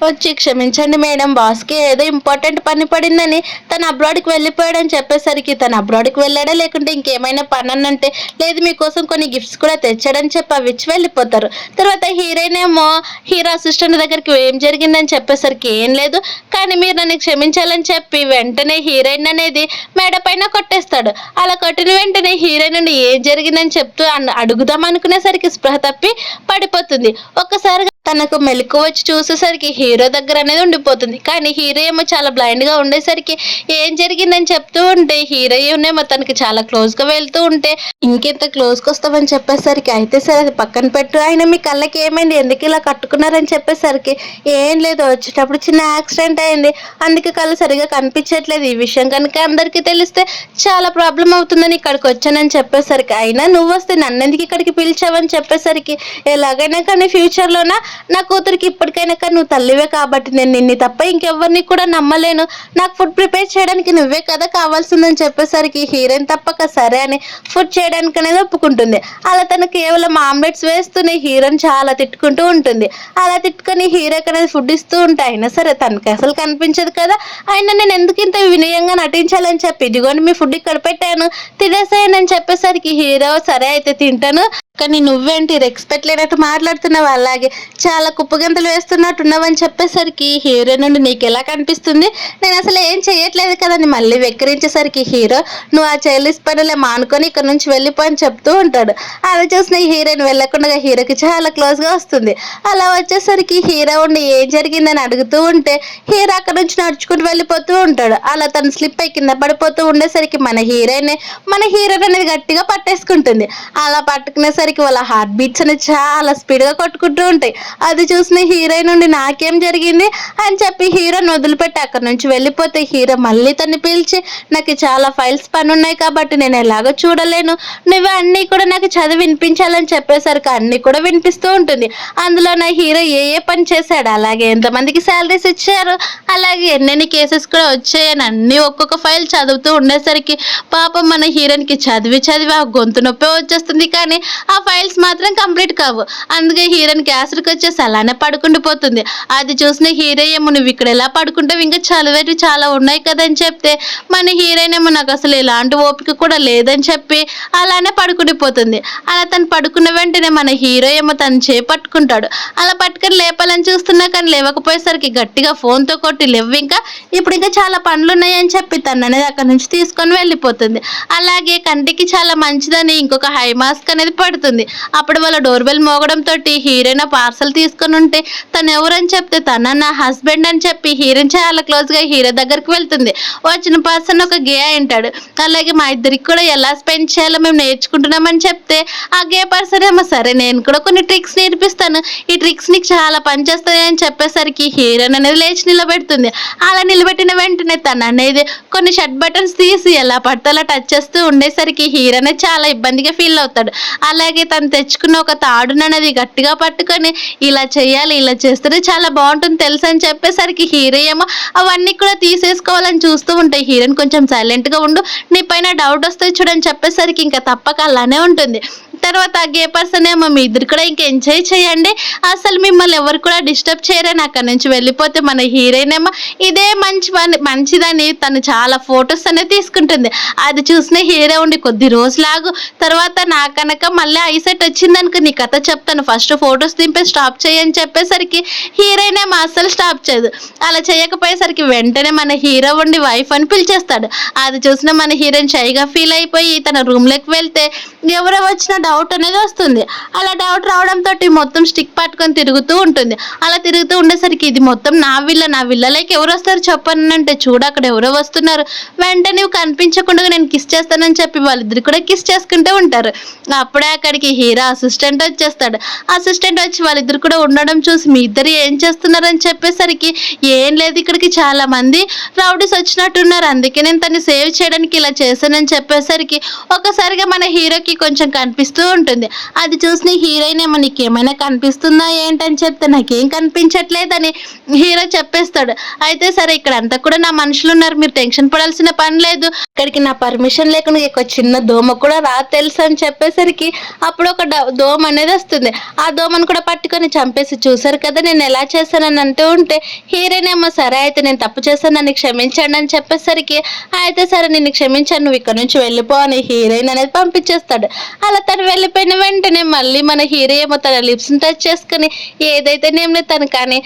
వచ్చి క్షమించండి మేడం, బాస్కి ఏదో ఇంపార్టెంట్ పని పడిందని తను అబ్రాడ్కి వెళ్ళిపోయాడని చెప్పేసరికి తను అబ్రాడ్కి వెళ్ళాడా లేకుంటే ఇంకేమైనా పని అన్నంటే లేదు మీకోసం కొన్ని గిఫ్ట్స్ కూడా తెచ్చాడని చెప్పి అవి ఇచ్చి వెళ్ళిపోతారు. తర్వాత హీరోయిన్ ఏమో హీరో అసిస్టెంట్ దగ్గరికి ఏం జరిగిందని చెప్పేసరికి ఏం లేదు కానీ మీరు నన్ను క్షమించాలని చెప్పి వెంటనే హీరోయిన్ అనేది మేడ పైన కొట్టేస్తాడు. అలా కొట్టిన వెంటనే హీరోయిన్ నుండి ఏం జరిగిందని చెప్తూ అడుగుదాం అనుకునేసరికి స్పృహ తప్పి పడిపోతుంది. ఒక్కసారిగా తనకు మెలకు వచ్చి చూసేసరికి హీరో దగ్గర అనేది ఉండిపోతుంది. కానీ హీరో ఏమో చాలా బ్లైండ్ గా ఉండేసరికి ఏం జరిగిందని చెప్తూ ఉంటే హీరోయిన్ ఏమో తనకి చాలా క్లోజ్ గా వెళ్తూ ఉంటే ఇంకెంత క్లోజ్ గా వస్తామని చెప్పేసరికి అయితే సరే అది పక్కన పెట్టు, ఆయన మీ కళ్ళకి ఏమైంది ఎందుకు ఇలా కట్టుకున్నారని చెప్పేసరికి ఏం లేదు వచ్చేటప్పుడు చిన్న యాక్సిడెంట్ అయింది అందుకే కళ్ళు సరిగా కనిపించట్లేదు, ఈ విషయం కనుక అందరికీ తెలిస్తే చాలా ప్రాబ్లం అవుతుందని ఇక్కడికి వచ్చానని చెప్పేసరికి అయినా నువ్వు వస్తే నన్నెందుకు ఇక్కడికి పిలిచావని చెప్పేసరికి ఎలాగైనా కానీ ఫ్యూచర్ లోన నా కూతురికి ఇప్పటికైనా కానీ నువ్వు తల్లివే కాబట్టి నేను నిన్ను తప్ప ఇంకెవరిని కూడా నమ్మలేను, నాకు ఫుడ్ ప్రిపేర్ చేయడానికి నువ్వే కదా కావాల్సిందని చెప్పేసరికి హీరోయిన్ తప్పక సరే అని ఫుడ్ చేయడానికి అనేది ఒప్పుకుంటుంది. అలా తను కేవలం ఆమ్లెట్స్ వేస్తూనే హీరోయిన్ చాలా తిట్టుకుంటూ ఉంటుంది. అలా తిట్టుకొని హీరోకి అనేది ఫుడ్ ఇస్తూ ఉంటే అయినా సరే తనకి అసలు కనిపించదు కదా, అయినా నేను ఎందుకు ఇంత వినయంగా నటించాలని చెప్పి ఇదిగోని మీ ఫుడ్ ఇక్కడ పెట్టాను తినేసేయని చెప్పేసరికి హీరో సరే అయితే తింటాను కానీ నువ్వేంటి రెస్పెక్ట్ లేనట్టు మాట్లాడుతున్నావు, అలాగే చాలా కుప్పగంతలు వేస్తున్నట్టున్నావని చెప్పేసరికి హీరో నుండి నీకు ఎలా కనిపిస్తుంది, నేను అసలు ఏం చేయట్లేదు కదని మళ్ళీ వెక్కిరించేసరికి హీరో నువ్వు ఆ చైల్డ్స్ పనులే మానుకొని ఇక్కడ నుంచి వెళ్ళిపోని చెప్తూ ఉంటాడు. అలా చూసిన హీరోయిన్ వెళ్ళకుండా హీరోకి చాలా క్లోజ్గా వస్తుంది. అలా వచ్చేసరికి హీరో ఉండి ఏం జరిగిందని అడుగుతూ ఉంటే హీరో అక్కడ నుంచి నడుచుకుంటూ వెళ్ళిపోతూ ఉంటాడు. అలా తను స్లిప్ అయి కింద పడిపోతూ ఉండేసరికి మన హీరో అనేది గట్టిగా పట్టేసుకుంటుంది. అలా పట్టుకునేసరికి వాళ్ళ హార్ట్ బీట్స్ అనేది చాలా స్పీడ్గా కొట్టుకుంటూ ఉంటాయి. అది చూసిన హీరోయిన్ నుండి నాకేం జరిగింది అని చెప్పి హీరోని వదిలిపెట్టి అక్కడ నుంచి వెళ్ళిపోతే హీరో మళ్ళీ తను పిలిచి నాకు చాలా ఫైల్స్ పని ఉన్నాయి కాబట్టి నేను ఎలాగో చూడలేను, నువ్వు అన్నీ కూడా నాకు చదివి వినిపించాలని చెప్పేసరికి అన్నీ కూడా వినిపిస్తూ ఉంటుంది. అందులో నా హీరో ఏ ఏ పని చేశాడు, అలాగే ఎంతమందికి శాలరీస్ ఇచ్చారు, అలాగే ఎన్నెన్ని కేసెస్ కూడా వచ్చాయని అన్నీ ఒక్కొక్క ఫైల్ చదువుతూ ఉండేసరికి పాపం మన హీరోయిన్కి చదివి ఆ గొంతు నొప్పి వచ్చేస్తుంది. కానీ ఆ ఫైల్స్ మాత్రం కంప్లీట్ కావు. అందుకే హీరోయిన్ క్యాసర్కి వచ్చేసి అలానే పడుకుండిపోతుంది. అది చూసిన హీరో ఏమో నువ్వు ఇక్కడ ఎలా పడుకుంటావు, ఇంకా చదివేవి చాలా ఉన్నాయి కదని చెప్తే మన హీరోయిన్ ఏమో నాకు అసలు ఎలాంటి ఓపిక కూడా లేదని చెప్పి అలానే పడుకుండిపోతుంది. అలా తను పడుకున్న వెంటనే మన హీరో ఏమో తను చేపట్టుకుంటాడు. అలా పట్టుకొని లేపాలని చూస్తున్నా కానీ లేవకపోయేసరికి గట్టిగా ఫోన్తో కొట్టి లేవు, ఇంకా ఇప్పుడు ఇంకా చాలా పనులు ఉన్నాయని చెప్పి తను అనేది అక్కడ నుంచి తీసుకొని వెళ్ళిపోతుంది. అలాగే కంటికి చాలా మంచిదని ఇంకొక హై మాస్క్ అనేది పడుతుంది. అప్పుడు వాళ్ళ డోర్ బెల్ మోగడంతో హీరోయిన్ పార్సల్ తీసుకొని ఉంటే తను ఎవరని చెప్తే తన నా హస్బెండ్ అని చెప్పి హీరోయిన్ చాలా క్లోజ్గా హీరో దగ్గరికి వెళ్తుంది. వచ్చిన పర్సన్ ఒక గే అంటాడు. అలాగే మా ఇద్దరికి కూడా ఎలా స్పెండ్ చేయాలో మేము నేర్చుకుంటున్నామని చెప్తే ఆ గే పర్సన్ ఏమో సరే నేను కూడా కొన్ని ట్రిక్స్ నేర్పిస్తాను, ఈ ట్రిక్స్ నీకు చాలా పనిచేస్తాయి అని చెప్పేసరికి హీరోయిన్ అనేది లేచి నిలబెడుతుంది. అలా నిలబెట్టిన వెంటనే తను అనేది కొన్ని షర్ట్ బటన్స్ తీసి ఎలా పడితే అలా టచ్ చేస్తూ ఉండేసరికి హీరో అనేది చాలా ఇబ్బందిగా ఫీల్ అవుతాడు. అలాగే తను తెచ్చుకున్న ఒక తాడుననేది గట్టిగా పట్టుకొని ఇలా చేయాలి, ఇలా చేస్తే చాలా బాగుంటుంది తెలుసు అని చెప్పేసరికి హీరో ఏమో అవన్నీ కూడా తీసేసుకోవాలని చూస్తూ ఉంటాయి. హీరోయిన్ కొంచెం సైలెంట్గా ఉండు, నీ పైన డౌట్ వస్తుంది చూడని చెప్పేసరికి ఇంకా తప్పక అలానే ఉంటుంది. తర్వాత గే పర్సన్ ఏమో మీ ఇద్దరు కూడా ఇంకా ఎంజాయ్ చేయండి, అసలు మిమ్మల్ని ఎవరు కూడా డిస్టర్బ్ చేయరని అక్కడ నుంచి వెళ్ళిపోతే మన హీరోయిన్ ఏమో ఇదే మంచిదని తను చాలా ఫొటోస్ అనేది తీసుకుంటుంది. అది చూసిన హీరో ఉండి కొద్ది రోజులాగు తర్వాత నా కనుక మళ్ళీ ఐసెట్ వచ్చిందనుకో నీ కథ చెప్తాను, ఫస్ట్ ఫొటోస్ దింపే స్టాప్ చేయని చెప్పేసరికి హీరోయిన్ ఏమో అస్సలు స్టాప్ చేయదు. అలా చేయకపోయేసరికి వెంటనే మన హీరో ఉండి వైఫ్ అని పిలిచేస్తాడు. అది చూసిన మన హీరోయిన్ షైగా ఫీల్ అయిపోయి తన రూమ్లోకి వెళ్తే ఎవరో వచ్చిన డౌట్ అనేది వస్తుంది. అలా డౌట్ రావడంతో మొత్తం స్టిక్ పట్టుకొని తిరుగుతూ ఉంటుంది. అలా తిరుగుతూ ఉండేసరికి ఇది మొత్తం నా విల్లలోకి ఎవరు వస్తారు చెప్పనంటే చూడు అక్కడ ఎవరో వస్తున్నారు, వెంటనే నువ్వు కనిపించకుండా నేను కిస్ చేస్తానని చెప్పి వాళ్ళిద్దరు కూడా కిస్ చేసుకుంటూ ఉంటారు. అప్పుడే అక్కడికి హీరో అసిస్టెంట్ వచ్చేస్తాడు. అసిస్టెంట్ వచ్చి వాళ్ళిద్దరు కూడా ఉండడం చూసి మీ ఇద్దరు ఏం చేస్తున్నారని చెప్పేసరికి ఏం లేదు ఇక్కడికి చాలా మంది రౌడీస్ వచ్చినట్టున్నారు, అందుకే నేను తను సేవ్ చేయడానికి ఇలా చేశానని చెప్పేసరికి ఒకసారిగా మన హీరోకి కొంచెం కనిపిస్తూ ఉంటుంది. అది చూసిన హీరోయిన్ ఏమో నీకేమైనా కనిపిస్తుందా ఏంటని చెప్తే నాకేం కనిపించట్లేదని హీరో చెప్పేస్తాడు. అయితే సరే ఇక్కడ అంతా కూడా నా మనుషులు ఉన్నారు, మీరు టెన్షన్ పడాల్సిన పని లేదు, ఇక్కడికి నా పర్మిషన్ లేకుండా ఒక చిన్న దోమ కూడా రా తెలుసు అని చెప్పేసరికి అప్పుడు ఒక దోమ అనేది వస్తుంది. ఆ దోమను కూడా పట్టుకొని చంపేసి చూసారు కదా నేను ఎలా చేశానని అంటూ ఉంటే హీరోయిన్ ఏమో సరే అయితే నేను తప్పు చేశాను నన్ను క్షమించండి అని చెప్పేసరికి అయితే సరే నేను క్షమించాను నువ్వు ఇక్కడ నుంచి వెళ్ళిపో అని హీరోయిన్ అనేది పంపించేస్తాడు. అలా తను వెళ్ళిపోయిన వెంటనే మళ్ళీ మన హీరో ఏమో తన లిప్స్ని టచ్ చేసుకుని ఏదైతే నేమ్ తను కానీ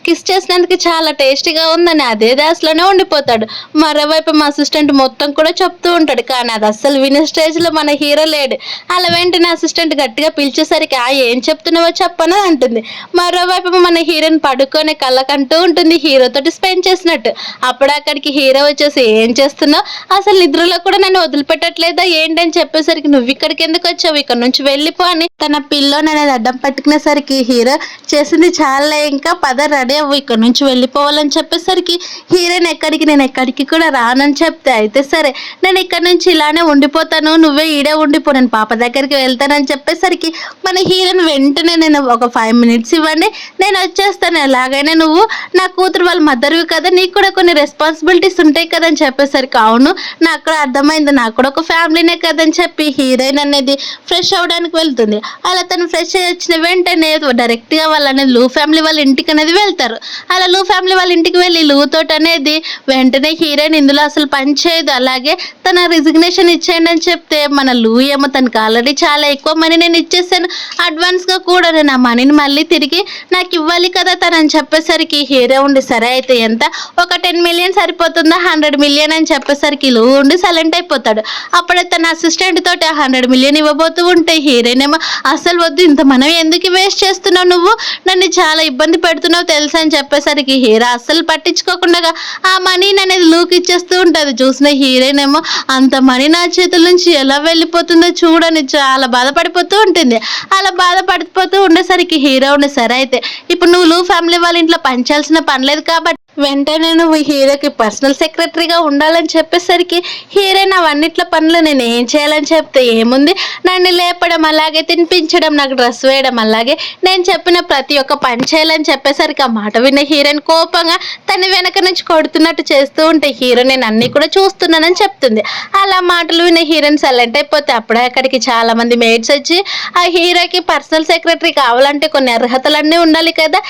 కిస్ చేసినందుకు చాలా టేస్టీగా ఉందని అదే దాస్లోనే ఉండిపోతాడు. మరోవైపు మా అసిస్టెంట్ మొత్తం కూడా చెప్తూ ఉంటాడు కానీ అది అస్సలు వినే స్టేజ్లో మన హీరో లేడు. అలా వెంటనే అసిస్టెంట్ గట్టిగా పిలిచేసరికి ఏం చెప్తున్నావో చెప్పను అంటుంది. మరోవైపు మన హీరోని పడుకొని కళ్ళకంటూ ఉంటుంది హీరోతోటి స్పెండ్ చేసినట్టు. అప్పుడు అక్కడికి హీరో వచ్చేసి ఏం చేస్తున్నావు, అసలు నిద్రలో కూడా నన్ను వదిలిపెట్టట్లేదా ఏంటని చెప్పేసరికి నువ్వు ఇక్కడికి ఎందుకు వచ్చావు, ఇక్కడ నుంచి వెళ్ళిపో అని తన పిల్లోని అనేది అడ్డం పట్టుకునేసరికి హీరో చేసింది చాలా ఇంకా పద రెడీ అవ్వు ఇక్కడ నుంచి వెళ్ళిపోవాలని చెప్పేసరికి హీరోయిన్ నేను ఎక్కడికి కూడా రానని చెప్తే అయితే సరే నేను ఇక్కడ నుంచి ఇలానే ఉండిపోతాను, నువ్వే ఈడే ఉండిపో నేను పాప దగ్గరికి వెళ్తానని చెప్పేసరికి మన హీరోయిన్ వెంటనే నేను ఒక 5 minutes ఇవ్వండి నేను వచ్చేస్తాను, ఎలాగైనా నువ్వు నా కూతురు వాళ్ళ మదర్వి కదా నీకు కూడా కొన్ని రెస్పాన్సిబిలిటీస్ ఉంటాయి కదని చెప్పేసరికి అవును నాకు కూడా అర్థమైంది నాకు కూడా ఒక ఫ్యామిలీనే కదని చెప్పి హీరోయిన్ అనేది ఫ్రెష్ అవ్వడానికి వెళ్తుంది. అలా తను ఫ్రెష్ అయ్యి వచ్చిన వెంటనే డైరెక్ట్గా అనేది లూ ఫ్యామిలీ వాళ్ళ ఇంటికి అనేది వెళ్తారు. అలా లూ ఫ్యామిలీ వాళ్ళ ఇంటికి వెళ్ళి లూ తోటి అనేది వెంటనే హీరోయిన్ ఇందులో అసలు పని చేయదు, అలాగే తన రిజిగ్నేషన్ ఇచ్చేయండి అని చెప్తే మన లూ ఏమో తనకు ఆల్రెడీ చాలా ఎక్కువ మనీ నేను ఇచ్చేసాను, అడ్వాన్స్గా కూడా నేను ఆ మనీని మళ్ళీ తిరిగి నాకు ఇవ్వాలి కదా తనని చెప్పేసరికి హీరో ఉండి సరే అయితే ఎంత, ఒక 10 మిలియన్ సరిపోతుందా, 100 మిలియన్ అని చెప్పేసరికి లూ ఉండి సైలెంట్ అయిపోతాడు. అప్పుడే తన అసిస్టెంట్ తోటి 100 మిలియన్ ఇవ్వబోతూ ఉంటే హీరోయిన్ ఏమో అసలు వద్దు, ఇంత మనం ఎందుకు వేస్ట్ చేస్తున్నావు, నువ్వు నన్ను చాలా ఇబ్బంది పెడుతున్నావు తెలుసా అని చెప్పేసరికి హీరో అస్సలు పట్టించుకోకుండా ఆ మనీని అనేది లూకి ఇచ్చేస్తూ ఉంటుంది. చూసిన హీరోయిన్ ఏమో అంత మనీ నా చేతుల నుంచి ఎలా వెళ్ళిపోతుందో చూడని చాలా బాధపడిపోతూ ఉంటుంది. అలా బాధపడిపోతూ ఉండేసరికి హీరో ఉండే సరే అయితే ఇప్పుడు నువ్వు లూ ఫ్యామిలీ వాళ్ళ ఇంట్లో పనిచేయాల్సిన పని లేదు కాబట్టి వెంటనే నువ్వు హీరోకి పర్సనల్ సెక్రటరీగా ఉండాలని చెప్పేసరికి హీరోయిన్ అవన్నిట్ల పనులు నేను ఏం చేయాలని చెప్తే ఏముంది, నన్ను లేపడం, అలాగే తినిపించడం, నాకు డ్రెస్ వేయడం, అలాగే నేను చెప్పిన ప్రతి ఒక్క పని చేయాలని చెప్పేసరికి ఆ మాట విన్న హీరోయిన్ కోపంగా తన వెనక నుంచి కొడుతున్నట్టు చేస్తూ ఉంటే హీరో నేను అన్నీ కూడా చూస్తున్నానని చెప్తుంది. అలా మాటలు విన్న హీరోయిన్ సైలెంట్ అయిపోతే అప్పుడే అక్కడికి చాలా మంది మేడ్స్ వచ్చి ఆ హీరోకి పర్సనల్ సెక్రటరీ కావాలంటే కొన్ని అర్హతలన్నీ ఉండాలి కదా,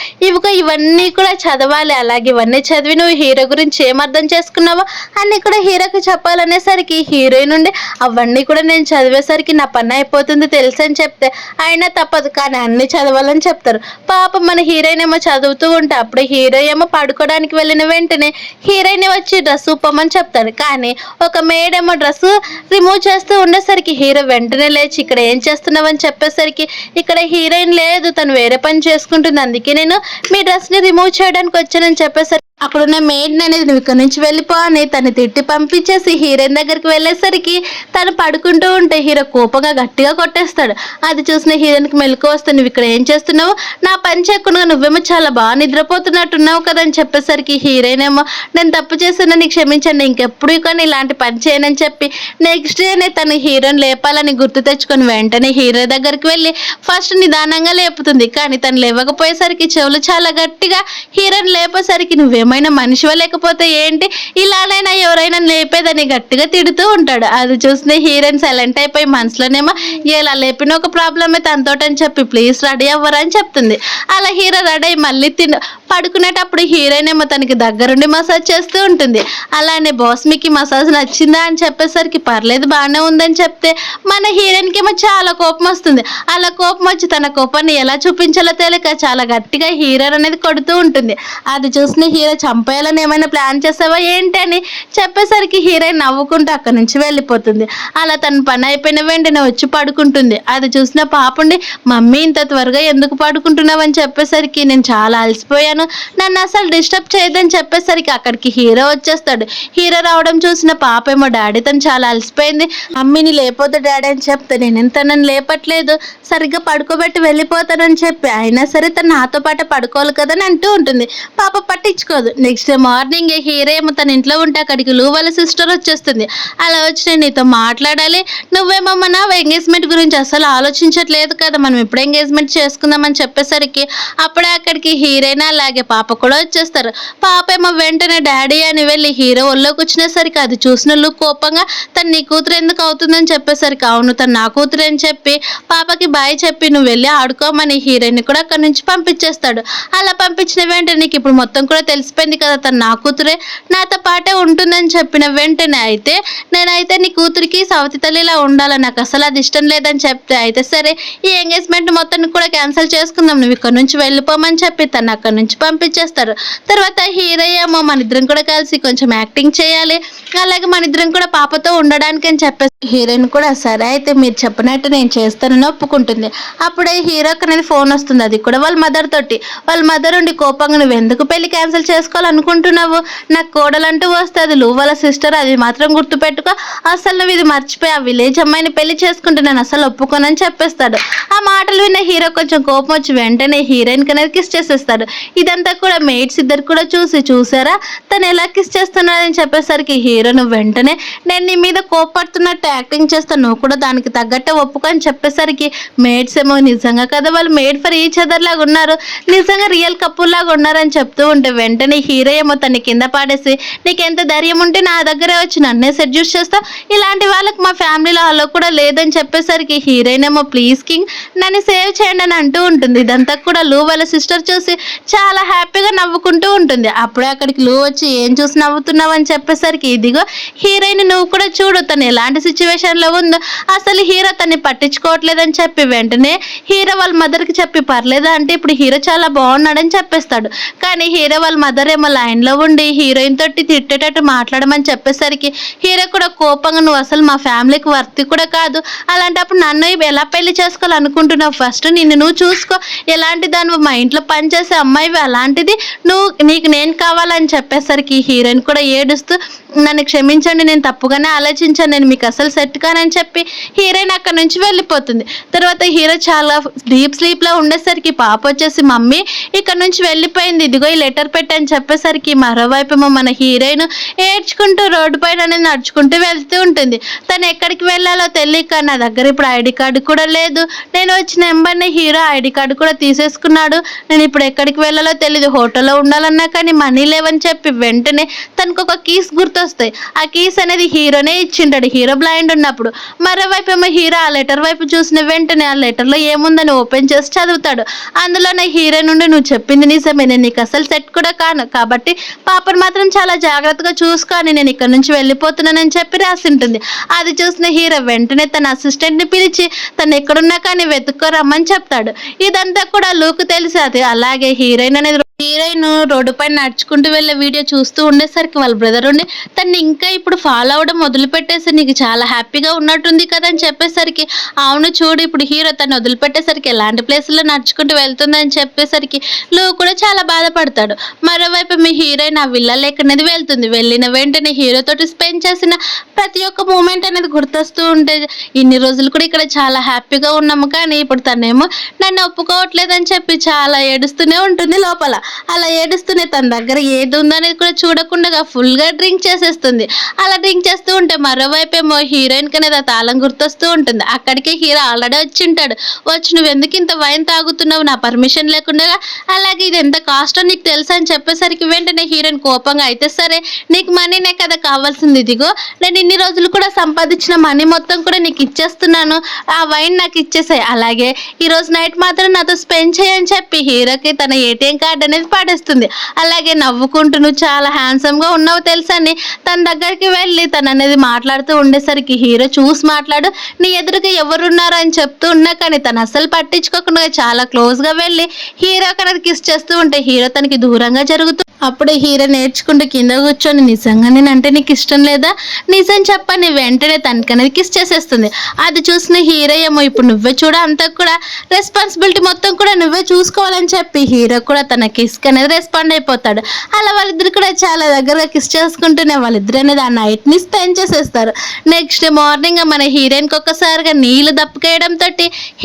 ఇవన్నీ కూడా చదవాలి, అలాగే ఇవన్నీ చదివి నువ్వు హీరో గురించి ఏం అర్థం చేసుకున్నావో అన్ని కూడా హీరోకి చెప్పాలనేసరికి హీరోయిన్ నుండి అవన్నీ కూడా నేను చదివేసరికి నా పని అయిపోతుంది తెలుసు అని చెప్తే అయినా తప్పదు కానీ అన్ని చదవాలని చెప్తారు. పాపం మన హీరోయిన్ ఏమో చదువుతూ ఉంటే అప్పుడు హీరో ఏమో పడుకోవడానికి వెళ్ళిన వెంటనే హీరోయిన్ వచ్చి డ్రెస్ ఉప్పమని చెప్తాడు. కానీ ఒక మేడ్ ఏమో డ్రెస్ రిమూవ్ చేస్తూ ఉండేసరికి హీరో వెంటనే లేచి ఇక్కడ ఏం చేస్తున్నావు అని చెప్పేసరికి ఇక్కడ హీరోయిన్ లేదు, తను వేరే పని చేసుకుంటుంది, అందుకే నేను మీ డ్రెస్ని రిమూవ్ చేయడానికి వచ్చానని చెప్పేసరికి అక్కడున్న మెయిడ్ అనేది నువ్వు ఇక్కడ నుంచి వెళ్ళిపో అని తను తిట్టి పంపించేసి హీరోయిన్ దగ్గరికి వెళ్ళేసరికి తను పడుకుంటూ ఉంటే హీరో కోపంగా గట్టిగా కొట్టేస్తాడు. అది చూసిన హీరోయిన్కి మెలకు వస్తే నువ్వు ఇక్కడ ఏం చేస్తున్నావు, నా పని చేయకుండా నువ్వేమో చాలా బాగా నిద్రపోతున్నట్టున్నావు కదా అని చెప్పేసరికి హీరోయిన్ ఏమో నేను తప్పు చేస్తున్నాను క్షమించండి, ఇంకెప్పుడు కానీ ఇలాంటి పని చేయనని చెప్పి నెక్స్ట్ డేనే తను హీరోయిన్ లేపాలని గుర్తు తెచ్చుకొని వెంటనే హీరో దగ్గరికి వెళ్ళి ఫస్ట్ నిదానంగా లేపుతుంది. కానీ తను లేవకపోయేసరికి చెవులు చాలా గట్టిగా హీరోయిన్ లేపేసరికి నువ్వేమో మనిషివా లేకపోతే ఏంటి ఇలానైనా ఎవరైనా లేపేదని గట్టిగా తిడుతూ ఉంటాడు. అది చూసిన హీరోయిన్ సైలెంట్ అయిపోయి మనసులోనేమో ఇలా లేపిన ఒక ప్రాబ్లమే తనతోటని చెప్పి ప్లీజ్ రెడీ అవ్వరా అని చెప్తుంది. అలా హీరో రెడీ అయ్యి మళ్ళీ పడుకునేటప్పుడు హీరోయిన్ ఏమో తనకి దగ్గరుండి మసాజ్ చేస్తూ ఉంటుంది. అలానే బాస్ మీకు మసాజ్ నచ్చిందా అని చెప్పేసరికి పర్లేదు బాగానే ఉందని చెప్తే మన హీరోయిన్కి ఏమో చాలా కోపం వస్తుంది. అలా కోపం వచ్చి తన కోపాన్ని ఎలా చూపించాలో తెలియక చాలా గట్టిగా హీరోయిన్ అనేది కొడుతూ ఉంటుంది. అది చూసిన హీరో చంపేయాలని ఏమైనా ప్లాన్ చేసావా ఏంటి అని చెప్పేసరికి హీరోయిన్ నవ్వుకుంటూ అక్కడి నుంచి వెళ్ళిపోతుంది. అలా తన పని అయిపోయిన వెంటనే వచ్చి పడుకుంటుంది. అది చూసిన పాపుండి మమ్మీ ఇంత త్వరగా ఎందుకు పడుకుంటున్నావు అని చెప్పేసరికి నేను చాలా అలసిపోయాను, నన్ను అసలు డిస్టర్బ్ చేయదని చెప్పేసరికి అక్కడికి హీరో వచ్చేస్తాడు. హీరో రావడం చూసిన పాపేమో డాడీ తను చాలా అలసిపోయింది, మమ్మీని లేపోతే డాడీ అని చెప్తే నేను తనని లేపట్లేదు, సరిగ్గా పడుకోబెట్టి వెళ్ళిపోతానని చెప్పి అయినా సరే తను నాతో పాటు పడుకోవాలి కదా అని అంటూ ఉంటుంది. పాప పట్టించుకోదు. నెక్స్ట్ డే మార్నింగ్ హీరో ఏమో తన ఇంట్లో ఉంటే అక్కడికి లూ వాళ్ళ సిస్టర్ వచ్చేస్తుంది. అలా వచ్చి నేను నీతో మాట్లాడాలి, నువ్వేమో మన ఎంగేజ్మెంట్ గురించి అసలు ఆలోచించట్లేదు కదా, మనం ఎప్పుడు ఎంగేజ్మెంట్ చేసుకుందామని చెప్పేసరికి అప్పుడే అక్కడికి హీరోయిన్ అలాగే పాప కూడా వచ్చేస్తారు. పాప ఏమో వెంటనే డాడీ అని వెళ్ళి హీరో ఒళ్ళో కూర్చునేసరికి అది చూసిన లూ కోపంగా తను నీ కూతురు ఎందుకు అవుతుందని చెప్పేసరికి అవును తను నా కూతురు అని చెప్పి పాపకి బాయ్ చెప్పి నువ్వు వెళ్ళి ఆడుకోమని హీరోయిన్ కూడా అక్కడి నుంచి పంపించేస్తాడు. అలా పంపించిన వెంటనే నీకు ఇప్పుడు మొత్తం కూడా తెలిసిపోయింది కదా తను నా కూతురే నాతో పాటే ఉంటుందని చెప్పిన వెంటనే అయితే నేనైతే నీ కూతురికి సవతి తల్లిలా ఉండాలని నాకు అసలు అది ఇష్టం లేదని చెప్తే అయితే సరే ఈ ఎంగేజ్మెంట్ మొత్తాన్ని కూడా క్యాన్సిల్ చేసుకుందాం, నువ్వు ఇక్కడ నుంచి వెళ్ళిపోమని చెప్పి తను అక్కడి నుంచి పంపించేస్తారు. తర్వాత హీరో ఏమో మన ఇద్దరం కూడా కలిసి కొంచెం యాక్టింగ్ చేయాలి, అలాగే మన ఇద్దరం కూడా పాపతో ఉండడానికి అని చెప్పేసి హీరోయిన్ కూడా సరే అయితే మీరు చెప్పినట్టు నేను చేస్తానని ఒప్పుకుంటుంది. అప్పుడే హీరోకి అనేది ఫోన్ వస్తుంది, అది కూడా వాళ్ళ మదర్ తోటి. వాళ్ళ మదర్ ఉండి కోపంగా నువ్వు ఎందుకు పెళ్లి క్యాన్సిల్ చేసుకోవాలనుకుంటున్నావు, నాకు కోడలంటూ వస్తుంది లూ వాళ్ళ సిస్టర్, అది మాత్రం గుర్తుపెట్టుకో, అసలు నువ్వు ఇది మర్చిపోయి ఆ విలేజ్ అమ్మాయిని పెళ్లి చేసుకుంటే నేను అసలు ఒప్పుకోనని చెప్పేస్తాడు. ఆ మాటలు విన్న హీరో హీరో కొంచెం కోపం వచ్చి వెంటనే హీరోయిన్ కి అనేది కిస్ చేసేస్తాడు. ఇదంతా కూడా మేట్స్ ఇద్దరు కూడా చూసారా తను ఎలా కిస్ చేస్తున్నాడని చెప్పేసరికి హీరోను వెంటనే నేను నీ మీద కోపడుతున్నట్టు యాక్టింగ్ చేస్తాను, నువ్వు కూడా దానికి తగ్గట్టే ఒప్పుకొని చెప్పేసరికి మేట్స్ ఏమో నిజంగా కదా వాళ్ళు మేడ్ ఫర్ ఈచ్ అదర్ లాగా ఉన్నారు, నిజంగా రియల్ కపుల్ లాగా ఉన్నారని చెప్తూ ఉంటే వెంటనే హీరో ఏమో తన కింద పాడేసి నీకు ఎంత ధైర్యం ఉంటే నా దగ్గరే వచ్చి నన్నే సెడ్యూస్ చేస్తావు, ఇలాంటి వాళ్ళకి మా ఫ్యామిలీలో అలో కూడా లేదని చెప్పేసరికి హీరోయిన్ ఏమో ప్లీజ్ కింగ్ నన్ను సేవ్ చేయండి అని అంటూ ఉంటుంది. ఇదంతా కూడా లూ వాళ్ళ సిస్టర్ చూసి చాలా హ్యాపీగా నవ్వుకుంటూ ఉంటుంది. అప్పుడే అక్కడికి లూ వచ్చి ఏం చూసి నవ్వుతున్నావు అని చెప్పేసరికి ఇదిగో హీరోయిన్ నువ్వు కూడా చూడు తను ఎలాంటి సిచ్యువేషన్లో ఉందో, అసలు హీరో తన్ని పట్టించుకోవట్లేదని చెప్పి వెంటనే హీరో వాళ్ళ మదర్కి చెప్పి పర్లేదా అంటే ఇప్పుడు హీరో చాలా బాగున్నాడని చెప్పేస్తాడు. కానీ హీరో వాళ్ళ మదర్ ఏమో లైన్లో ఉండి హీరోయిన్ తోటి తిట్టేటట్టు మాట్లాడమని చెప్పేసరికి హీరో కూడా కోపంగా నువ్వు అసలు మా ఫ్యామిలీకి వర్తి కూడా కాదు, అలాంటప్పుడు నన్ను ఎలా పెళ్లి చేసుకోవాలనుకుంటున్నావు, ఫస్ట్ నిన్ను నువ్వు చూసుకో, ఎలాంటి దాన్ని మా ఇంట్లో పనిచేసే అమ్మాయివి, అలాంటిది నీకు నేను కావాలని చెప్పేసరికి హీరోయిన్ కూడా ఏడుస్తూ నన్ను క్షమించండి నేను తప్పుగానే ఆలోచించాను, నేను మీకు అసలు సెట్ కానని చెప్పి హీరోయిన్ అక్కడ నుంచి వెళ్ళిపోతుంది. తర్వాత హీరో చాలా డీప్ స్లీప్లో ఉండేసరికి పాప వచ్చేసి మమ్మీ ఇక్కడ నుంచి వెళ్ళిపోయింది, ఇదిగో ఈ లెటర్ పెట్టని చెప్పేసరికి మరోవైపు మన హీరోయిన్ ఏడ్చుకుంటూ రోడ్డు పైన అనేది నడుచుకుంటూ వెళ్తూ ఉంటుంది. తను ఎక్కడికి వెళ్ళాలో తెలియక నా దగ్గర ఇప్పుడు ఐడి కార్డు కూడా లేదు, నేను వచ్చిన నెంబర్ని హీరో ఐడి కార్డు కూడా తీసేసుకున్నాడు, నేను ఇప్పుడు ఎక్కడికి వెళ్ళాలో తెలియదు, హోటల్లో ఉండాలన్నా కానీ మనీ లేవని చెప్పి వెంటనే తనకు ఒక కీస్ గుర్తొస్తాయి. ఆ కీస్ అనేది హీరోనే ఇచ్చింటాడు హీరో బ్లైండ్ ఉన్నప్పుడు. మరోవైపు ఏమో హీరో ఆ లెటర్ వైపు చూసిన వెంటనే ఆ లెటర్లో ఏముందని ఓపెన్ చేసి చదువుతాడు. అందులోనే హీరో నుండి నువ్వు చెప్పింది నిజమే, నేను నీకు అసలు సెట్ కూడా కాను, కాబట్టి పాపను మాత్రం చాలా జాగ్రత్తగా చూసుకొని నేను ఇక్కడ నుంచి వెళ్ళిపోతున్నానని చెప్పి రాసి ఉంటుంది. అది చూసిన హీరో వెంటనే తన అసిస్టెంట్ని పిలిచి తను ఎక్కడున్నా కానీ వెతుక్కోరమ్మని చెప్తాడు. ఇదంతా కూడా లూకు తెలిసి అది అలాగే హీరోయిన్ రోడ్డు పైన నడుచుకుంటూ వెళ్ళే వీడియో చూస్తూ ఉండేసరికి వాళ్ళ బ్రదర్ ఉండి తను ఇంకా ఇప్పుడు ఫాలో అవ్వడం వదిలిపెట్టేసి నీకు చాలా హ్యాపీగా ఉన్నట్టుంది కదా అని చెప్పేసరికి అవును చూడు ఇప్పుడు హీరో తను వదిలిపెట్టేసరికి ఎలాంటి ప్లేసుల్లో నడుచుకుంటూ వెళ్తుందని చెప్పేసరికి లూ కూడా చాలా బాధపడతాడు. మరోవైపు మీ హీరోయిన్ ఆ విల్లా లేక్ అనేది వెళ్తుంది. వెళ్ళిన వెంటనే హీరో తోటి స్పెండ్ చేసిన ప్రతి ఒక్క మూమెంట్ అనేది గుర్తొస్తూ ఉంటే ఇన్ని రోజులు కూడా ఇక్కడ చాలా హ్యాపీగా ఉన్నాము, కానీ ఇప్పుడు తనేమో నన్ను ఒప్పుకోవట్లేదని చెప్పి చాలా ఏడుస్తూనే ఉంటుంది లోపల. అలా ఏడుస్తూనే తన దగ్గర ఏది ఉందనేది కూడా చూడకుండా ఫుల్గా డ్రింక్ చేసేస్తుంది. అలా డ్రింక్ చేస్తూ ఉంటే మరోవైపు ఏమో హీరోయిన్కి అనేది ఆ తాళం గుర్తొస్తూ ఉంటుంది. అక్కడికే హీరో ఆల్రెడీ వచ్చి ఉంటాడు. వచ్చి నువ్వు ఎందుకు ఇంత వైన్ తాగుతున్నావు నా పర్మిషన్ లేకుండా, అలాగే ఇది ఎంత కాస్టో నీకు తెలుసా అని చెప్పేసరికి వెంటనే హీరోయిన్ కోపంగా అయితే సరే నీకు మనీనే కదా కావాల్సింది, ఇదిగో నేను ఇన్ని రోజులు కూడా సంపాదించిన మనీ మొత్తం కూడా నీకు ఇచ్చేస్తున్నాను, ఆ వైన్ నాకు ఇచ్చేసాయి, అలాగే ఈరోజు నైట్ మాత్రం నాతో స్పెండ్ చేయని చెప్పి హీరోకి తన ఏటీఎం కార్డు అనేది పాడేస్తుంది. అలాగే నవ్వుకుంటూ నువ్వు చాలా హ్యాండ్సమ్గా ఉన్నావు తెలుసా అని తన దగ్గరికి వెళ్ళి తను అనేది మాట్లాడుతూ ఉండేసరికి హీరో చూసి మాట్లాడు నీ ఎదురుగా ఎవరున్నారు అని చెప్తూ ఉన్నా కానీ తను అసలు పట్టించుకోకుండా చాలా క్లోజ్గా వెళ్ళి హీరో అనేది కిస్ చేస్తూ ఉంటే హీరో తనకి దూరంగా జరుగుతూ అప్పుడే హీరో నేర్చుకుంటూ కింద కూర్చొని నిజంగా నేనంటే నీకు ఇష్టం లేదా, నిజం చెప్పని వెంటనే తనకనేది కిస్ చేసేస్తుంది. అది చూసిన హీరో ఏమో ఇప్పుడు నువ్వే చూడ అంతా కూడా రెస్పాన్సిబిలిటీ మొత్తం కూడా నువ్వే చూసుకోవాలని చెప్పి హీరో కూడా తన కిస్ అనేది రెస్పాండ్ అయిపోతాడు. అలా వాళ్ళిద్దరు కూడా చాలా దగ్గరగా కిస్ చేసుకుంటూనే వాళ్ళిద్దరు అనేది ఆ నైట్ని స్పెండ్ చేసేస్తారు. నెక్స్ట్ మార్నింగ్ మన హీరోయిన్కి ఒక్కసారిగా నీళ్లు దప్పుకేయడంతో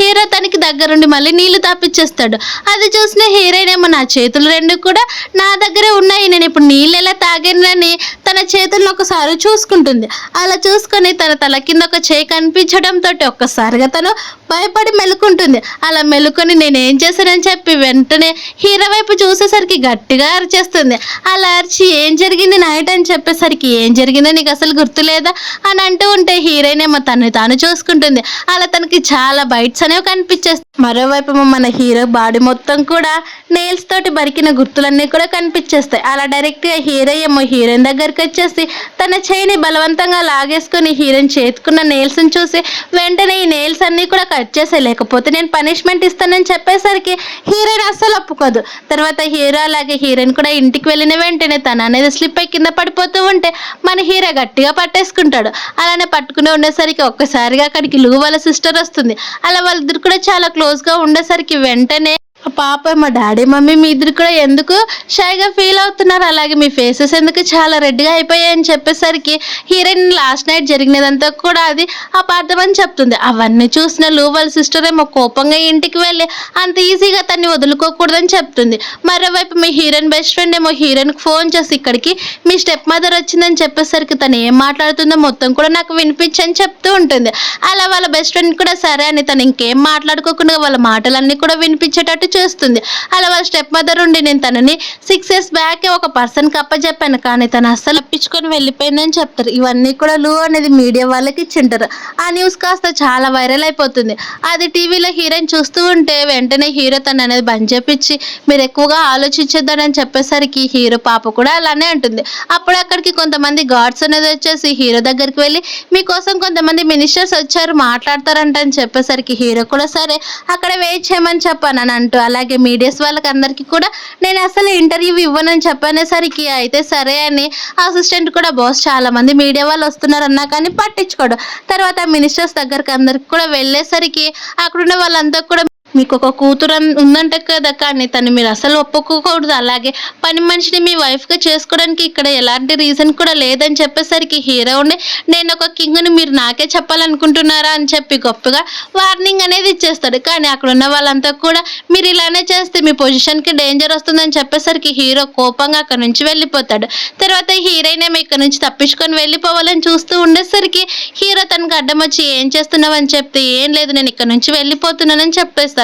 హీరో తనకి దగ్గరుండి మళ్ళీ నీళ్లు తాపిచ్చేస్తాడు. అది చూసిన హీరోయిన్ ఏమో నా చేతులు రెండు కూడా నా దగ్గర ఉన్నాయి, నేను ఇప్పుడు నీళ్ళు ఎలా తాగానని తన చేతులను ఒకసారి చూసుకుంటుంది. అలా చూసుకొని తన తల కింద ఒక చేయి కనిపించడంతో ఒక్కసారిగా తను భయపడి మెలుకుంటుంది. అలా మెలుకొని నేనేం చేశానని చెప్పి వెంటనే హీరో వైపు చూసేసరికి గట్టిగా అరిచేస్తుంది. అలా అరిచి ఏం జరిగింది నైట్ అని చెప్పేసరికి ఏం జరిగిందో నీకు అసలు గుర్తులేదా అని అంటూ ఉంటే హీరోయిన్ ఏమో తను తాను చూసుకుంటుంది. అలా తనకి చాలా బైట్స్ అనేవి కనిపించేస్తాయి. మరోవైపు మన హీరో బాడీ మొత్తం కూడా నెయిల్స్ తోటి బరికిన గుర్తులన్నీ కూడా కనిపించేస్తాయి. అలా డైరెక్ట్గా హీరో ఏమో హీరోయిన్ దగ్గరికి వచ్చేసి తన చేయిని బలవంతంగా లాగేసుకొని హీరోయిన్ చేతుకున్న నెయిల్స్ని చూసి వెంటనే ఈ నెయిల్స్ అన్నీ కూడా కట్ చేసే, లేకపోతే నేను పనిష్మెంట్ ఇస్తానని చెప్పేసరికి హీరోయిన్ అస్సలు ఒప్పుకోదు. తర్వాత హీరో అలాగే హీరోయిన్ కూడా ఇంటికి వెళ్ళిన వెంటనే తన అనేది స్లిప్ అయి కింద పడిపోతూ ఉంటే మన హీరో గట్టిగా పట్టేసుకుంటాడు. అలానే పట్టుకుని ఉండేసరికి ఒక్కసారిగా అక్కడికి లూ వాళ్ళ సిస్టర్ వస్తుంది. అలా వాళ్ళిద్దరు కూడా చాలా క్లోజ్గా ఉండేసరికి వెంటనే పాప మా డాడీ మమ్మీ మీ ఇద్దరు కూడా ఎందుకు షైగా ఫీల్ అవుతున్నారు, అలాగే మీ ఫేసెస్ ఎందుకు చాలా రెడ్గా అయిపోయాయి అని చెప్పేసరికి హీరోయిన్ లాస్ట్ నైట్ జరిగినదంతా కూడా అది అపార్థం అని చెప్తుంది. అవన్నీ చూసిన వాళ్ళ సిస్టర్ ఏమో కోపంగా ఇంటికి వెళ్ళి అంత ఈజీగా తన్ని వదులుకోకూడదని చెప్తుంది. మరోవైపు మీ హీరోయిన్ బెస్ట్ ఫ్రెండ్ ఏమో హీరోయిన్కి ఫోన్ చేసి ఇక్కడికి మీ స్టెప్ మదర్ వచ్చిందని చెప్పేసరికి తను ఏం మాట్లాడుతుందో మొత్తం కూడా నాకు వినిపించని చెప్తూ ఉంటుంది. అలా వాళ్ళ బెస్ట్ ఫ్రెండ్ కూడా సరే అని తను ఇంకేం మాట్లాడుకోకుండా వాళ్ళ మాటలన్నీ కూడా వినిపించేటట్టు చేస్తుంది. అలా వాళ్ళ స్టెప్ మదర్ ఉండి నేను తనని 6 years బ్యాక్ ఒక పర్సన్కి అప్పచెప్పాను, కానీ తను అస్సలు తప్పించుకొని వెళ్ళిపోయిందని చెప్తారు. ఇవన్నీ కూడా అనేది మీడియా వాళ్ళకి ఇచ్చింటారు. ఆ న్యూస్ కాస్త చాలా వైరల్ అయిపోతుంది. అది టీవీలో హీరోయిన్ చూస్తూ ఉంటే వెంటనే హీరో తను అనేది బంద్ చేపించి మీరు ఎక్కువగా ఆలోచించొద్దని చెప్పేసరికి హీరో పాప కూడా అలానే ఉంటుంది. అప్పుడు అక్కడికి కొంతమంది గాడ్స్ అనేది వచ్చేసి హీరో దగ్గరికి వెళ్ళి మీకోసం కొంతమంది మినిస్టర్స్ వచ్చారు మాట్లాడతారంట అని చెప్పేసరికి హీరో కూడా సరే అక్కడ వెయిట్ చేయమని చెప్పాను అని అంటూ, అలాగే మీడియాస్ వాళ్ళకి అందరికీ కూడా నేను అసలు ఇంటర్వ్యూ ఇవ్వనని చెప్పనేసరికి అయితే సరే అని అసిస్టెంట్ కూడా బాస్ చాలా మంది మీడియా వాళ్ళు వస్తున్నారన్నా కానీ పట్టించుకోడు. తర్వాత మినిస్టర్స్ దగ్గరికి అందరికి కూడా వెళ్ళేసరికి అక్కడున్న వాళ్ళంతా కూడా మీకు ఒక కూతురు ఉందంటే కదా, కానీ తను మీరు అసలు ఒప్పుకోకూడదు, అలాగే పని మనిషిని మీ వైఫ్గా చేసుకోవడానికి ఇక్కడ ఎలాంటి రీజన్ కూడా లేదని చెప్పేసరికి హీరో ఉండి నేను ఒక కింగ్ని మీరు నాకే చెప్పాలనుకుంటున్నారా అని చెప్పి గొప్పగా వార్నింగ్ అనేది ఇచ్చేస్తాడు. కానీ అక్కడ ఉన్న వాళ్ళంతా కూడా మీరు ఇలానే చేస్తే మీ పొజిషన్కి డేంజర్ వస్తుందని చెప్పేసరికి హీరో కోపంగా అక్కడ నుంచి వెళ్ళిపోతాడు. తర్వాత హీరోయిన్ ఏమో ఇక్కడ నుంచి తప్పించుకొని వెళ్ళిపోవాలని చూస్తూ ఉండేసరికి హీరో తనకు అడ్డం వచ్చి ఏం చేస్తున్నావు అని చెప్తే ఏం లేదు నేను ఇక్కడ నుంచి వెళ్ళిపోతున్నానని చెప్పేస్తాడు.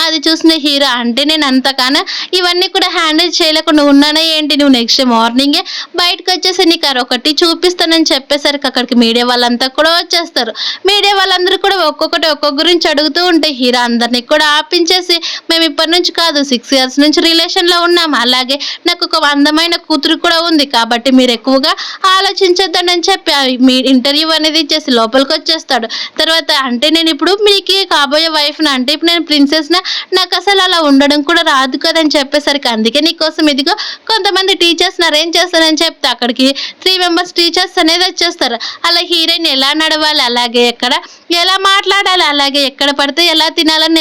అది చూసిన హీరో అంటే నేను అంతగానో ఇవన్నీ కూడా హ్యాండిల్ చేయలేకుండా ఉన్నానా ఏంటి, నువ్వు నెక్స్ట్ మార్నింగే బయటకు వచ్చేసి నీకు ఒకటి చూపిస్తానని చెప్పేసరికి అక్కడికి మీడియా వాళ్ళంతా కూడా వచ్చేస్తారు. మీడియా వాళ్ళందరూ కూడా ఒక్కొక్క గురించి అడుగుతూ ఉంటే హీరో అందరినీ కూడా ఆపించేసి మేము ఇప్పటి నుంచి కాదు 6 years నుంచి రిలేషన్లో ఉన్నాం, అలాగే నాకు ఒక అందమైన కూతురు కూడా ఉంది, కాబట్టి మీరు ఎక్కువగా ఆలోచించొద్దని అని చెప్పి మీ ఇంటర్వ్యూ అనేది ఇచ్చేసి లోపలికి వచ్చేస్తాడు. తర్వాత అంటే నేను ఇప్పుడు మీకు కాబోయే వైఫ్ని, అంటే ఇప్పుడు నేను ప్రిన్సెస్నా, నాకు అసలు అలా ఉండడం కూడా రాదు కదని చెప్పేసరికి అందుకే నీకోసం ఇదిగో కొంతమంది టీచర్స్ని అరేంజ్ చేస్తానని చెప్తే అక్కడికి 3 members టీచర్స్ అనేది వచ్చేస్తారు. అలా హీరోయిన్ ఎలా నడవాలి, అలాగే ఎక్కడ ఎలా మాట్లాడాలి, అలాగే ఎక్కడ పడితే ఎలా తినాలని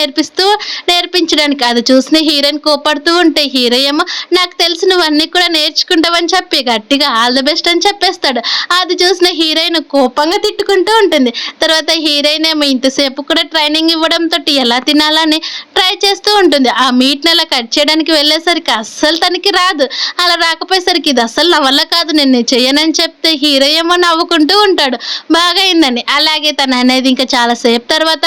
నేర్పించడానికి. అది చూసిన హీరోయిన్ కోపడుతూ ఉంటే హీరో ఏమో నాకు తెలిసి నువ్వన్నీ కూడా నేర్చుకుంటావని చెప్పి గట్టిగా ఆల్ ది బెస్ట్ అని చెప్పేస్తాడు. అది చూసిన హీరోయిన్ కోపంగా తిట్టుకుంటూ ఉంటుంది. తర్వాత హీరోయిన్ ఏమో ఇంతసేపు కూడా ట్రైనింగ్ ఇవ్వడంతో ఎలా తినాలని ట్రై చేస్తూ ఉంటుంది. ఆ మీట్ని అలా కట్ చేయడానికి వెళ్ళేసరికి అస్సలు తనకి రాదు. అలా రాకపోయేసరికి ఇది అస్సలు నా వల్ల కాదు నేను చెయ్యనని చెప్తే హీరో ఏమో నవ్వుకుంటూ ఉంటాడు బాగా అయిందని. అలాగే తను అనేది ఇంకా చాలాసేపు తర్వాత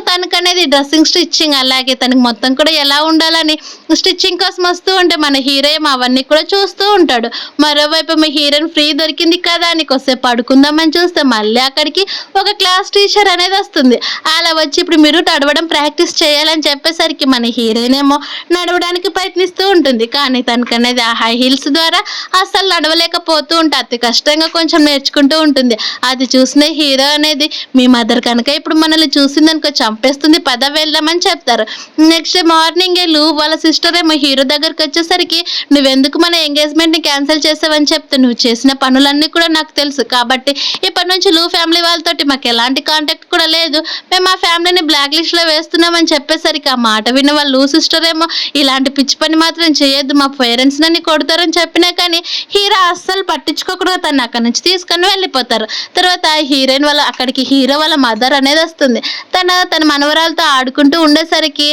తనకనేది డ్రెస్సింగ్ స్టిచ్చింగ్, అలాగే తనకి మొత్తం కూడా ఎలా ఉండాలని స్టిచ్చింగ్ కోసం వస్తూ ఉంటే మన హీరో ఏమో అవన్నీ కూడా చూస్తూ ఉంటాడు. మరోవైపు మీ హీరోయిన్ ఫ్రీ దొరికింది కదా అని కొద్దిసేపు పడుకుందామని చూస్తే మళ్ళీ అక్కడికి ఒక క్లాస్ టీచర్ అనేది వస్తుంది. అలా వచ్చి ఇప్పుడు మీరు నడవడం ప్రాక్టీస్ చేయాలని చెప్పేసరికి మన హీరోయిన్ ఏమో నడవడానికి ప్రయత్నిస్తూ ఉంటుంది, కానీ తనకనేది ఆ హై హీల్స్ ద్వారా అస్సలు నడవలేకపోతూ ఉంటే అతి కష్టంగా కొంచెం నేర్చుకుంటూ ఉంటుంది. అది చూసిన హీరో అనేది మీ మదర్ కనుక ఇప్పుడు మనల్ని చూసిందనుకో చంపేస్తుంది, పద వెళ్దామని చెప్తారు. నెక్స్ట్ మార్నింగ్ వాళ్ళ సిస్టర్ ఏమో హీరో దగ్గరికి వచ్చేసరికి నువ్వెందుకు మన ఎంగేజ్మెంట్ని క్యాన్సిల్ చేసావని చెప్తే నువ్వు చేసిన పనులన్నీ కూడా నాకు తెలుసు, కాబట్టి ఇప్పటి నుంచి ఫ్యామిలీ వాళ్ళతోటి మాకు ఎలాంటి కాంటాక్ట్ కూడా లేదు, మేము ఆ ఫ్యామిలీని బ్లాక్ లిస్ట్లో వేస్తున్నామని చెప్పేసరికి ఆ మాట విన్న వాళ్ళ సిస్టర్ ఏమో ఇలాంటి పిచ్చి పని మాత్రం చేయొద్దు, మా పేరెంట్స్ నన్ను కొడతారని చెప్పినా కానీ హీరో అస్సలు పట్టించుకోకుండా తను అక్కడి నుంచి తీసుకొని వెళ్ళిపోతారు. తర్వాత హీరోయిన్ వాళ్ళ అక్కడికి హీరో వాళ్ళ మదర్ అనేది వస్తుంది. తన మనవరాలతో ఆడుకుంటూ ఉండేసరికి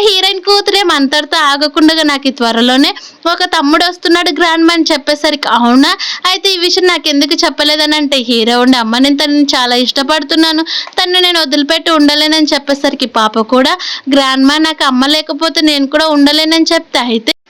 హీరోయిన్ కూతురేం అంతటితో ఆగకుండా నాకు త్వరలోనే ఒక తమ్ముడు వస్తున్నాడు గ్రాండ్ మా అని చెప్పేసరికి అవునా అయితే ఈ విషయం నాకు ఎందుకు చెప్పలేదని అంటే హీరో ఉండి అమ్మ నేను తనని చాలా ఇష్టపడుతున్నాను, తను నేను వదిలిపెట్టి ఉండలేనని చెప్పేసరికి పాప కూడా గ్రాండ్ మా నాకు అమ్మ లేకపోతే నేను కూడా ఉండలేనని చెప్తే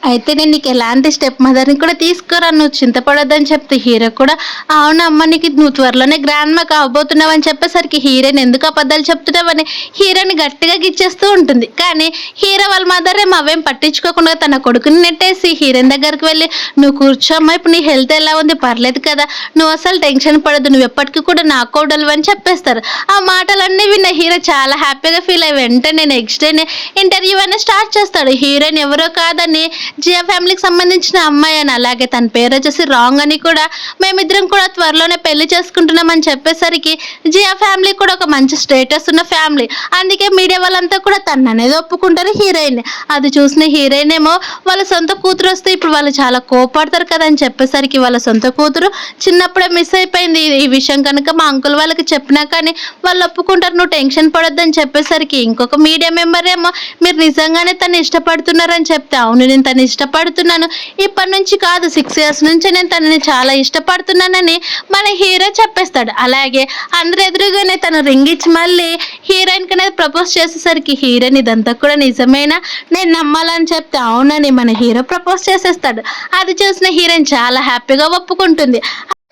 అయితే నేను నీకు ఎలాంటి స్టెప్ మదర్ని కూడా తీసుకురా, నువ్వు చింతపడొద్దని చెప్తే హీరో కూడా అవునమ్మ నీకు నువ్వు త్వరలోనే గ్రాండ్ మా కాబోతున్నావు అని చెప్పేసరికి హీరోయిన్ ఎందుకు అబద్ధాలు చెప్తున్నావని హీరోని గట్టిగా గిచ్చేస్తూ ఉంటుంది. కానీ హీరో వాళ్ళ మదర్ ఏమో అవేం పట్టించుకోకుండా తన కొడుకుని నెట్టేసి హీరోయిన్ దగ్గరికి వెళ్ళి నువ్వు కూర్చోమ్మా, ఇప్పుడు నీ హెల్త్ ఎలా ఉంది, పర్లేదు కదా, నువ్వు అసలు టెన్షన్ పడదు, నువ్వు ఎప్పటికీ కూడా నా కోడలు అని చెప్పేస్తారు. ఆ మాటలన్నీ విన్న హీరో చాలా హ్యాపీగా ఫీల్ అయ్యి వెంటనే నెక్స్ట్ డే ఇంటర్వ్యూ అనేది స్టార్ట్ చేస్తాడు. హీరోయిన్ ఎవరో కాదని జియా ఫ్యామిలీకి సంబంధించిన అమ్మాయి అని, అలాగే తన పేరు వచ్చేసి రాంగ్ అని కూడా మేమిద్దరం కూడా త్వరలోనే పెళ్లి చేసుకుంటున్నామని చెప్పేసరికి జియా ఫ్యామిలీ కూడా ఒక మంచి స్టేటస్ ఉన్న ఫ్యామిలీ. అందుకే మీడియా వాళ్ళంతా కూడా తను అనేది ఒప్పుకుంటారు హీరోయిన్. అది చూసిన హీరోయిన్ ఏమో వాళ్ళ సొంత కూతురు వస్తే ఇప్పుడు వాళ్ళు చాలా కోపడతారు కదా అని చెప్పేసరికి వాళ్ళ సొంత కూతురు చిన్నప్పుడే మిస్ అయిపోయింది. ఈ విషయం కనుక మా అంకుల్ వాళ్ళకి చెప్పినా కానీ వాళ్ళు ఒప్పుకుంటారు, నువ్వు టెన్షన్ పడొద్దని చెప్పేసరికి ఇంకొక మీడియా మెంబర్ ఏమో మీరు నిజంగానే తను ఇష్టపడుతున్నారని చెప్తే, అవును నేను తను ఇష్టపడుతున్నాను, ఇప్పటి నుంచి కాదు 6 years నుంచి నేను తనని చాలా ఇష్టపడుతున్నానని మన హీరో చెప్పేస్తాడు. అలాగే అందరు ఎదురుగానే తను రింగ్ ఇచ్చి మళ్ళీ హీరోయిన్ అనేది ప్రపోజ్ చేసేసరికి హీరోయిన్ ఇదంతా కూడా నిజమేనా, నేను నమ్మాలని చెప్తే అవునని మన హీరో ప్రపోజ్ చేసేస్తాడు. అది చూసిన హీరోయిన్ చాలా హ్యాపీగా ఒప్పుకుంటుంది.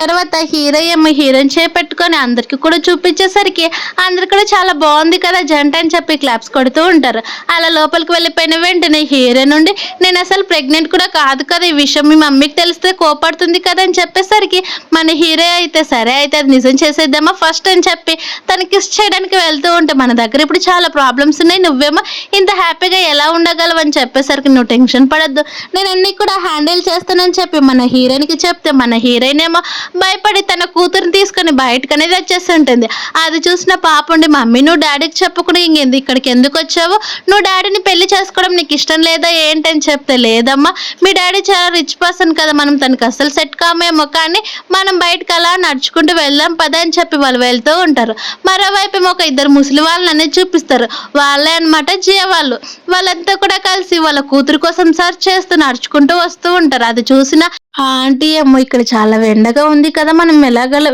తర్వాత హీరో ఏమో హీరోయిన్ చేపెట్టుకొని అందరికి కూడా చూపించేసరికి అందరు కూడా చాలా బాగుంది కదా జంట అని చెప్పి క్లాప్స్ కొడుతూ ఉంటారు. అలా లోపలికి వెళ్ళిపోయిన వెంటనే హీరో నుండి నేను అసలు ప్రెగ్నెంట్ కూడా కాదు కదా, ఈ విషయం మీ మమ్మీకి తెలిస్తే కోపడుతుంది కదా అని చెప్పేసరికి మన హీరో అయితే సరే అయితే అది నిజం చేసేద్దామా ఫస్ట్ అని చెప్పి తనకి కిస్ చేయడానికి వెళ్తూ ఉంటే, మన దగ్గర ఇప్పుడు చాలా ప్రాబ్లమ్స్ ఉన్నాయి, నువ్వేమో ఇంత హ్యాపీగా ఎలా ఉండగలవు అని చెప్పేసరికి నువ్వు టెన్షన్ పడద్దు, నేను అన్ని కూడా హ్యాండిల్ చేస్తానని చెప్పి మన హీరోయిన్కి చెప్తే మన హీరోయిన్ ఏమో భయపడి తన కూతురుని తీసుకొని బయటకు అనేది వచ్చేసి ఉంటుంది. అది చూసిన పాప ఉండి మమ్మీ నువ్వు డాడీకి చెప్పుకుని ఇంకెందుకు ఇక్కడికి ఎందుకు వచ్చావు, నువ్వు డాడీని పెళ్లి చేసుకోవడం నీకు ఇష్టం లేదా ఏంటని చెప్తే, లేదమ్మా మీ డాడీ చాలా రిచ్ పర్సన్ కదా, మనం తనకు అస్సలు సెట్ కామేమో, కానీ మనం బయటకు అలా నడుచుకుంటూ వెళ్దాం పద అని చెప్పి వాళ్ళు వెళ్తూ ఉంటారు. మరోవైపు ఏమో ఒక ఇద్దరు ముసలి వాళ్ళని అనేది చూపిస్తారు. వాళ్ళే అనమాట జియా వాళ్ళు. వాళ్ళంతా కూడా కలిసి వాళ్ళ కూతురు కోసం సర్చ్ చేస్తూ నడుచుకుంటూ వస్తూ ఉంటారు. అది చూసిన ఆంటీ ఏమో ఇక్కడ చాలా ఎండగా ఉంది కదా, మనం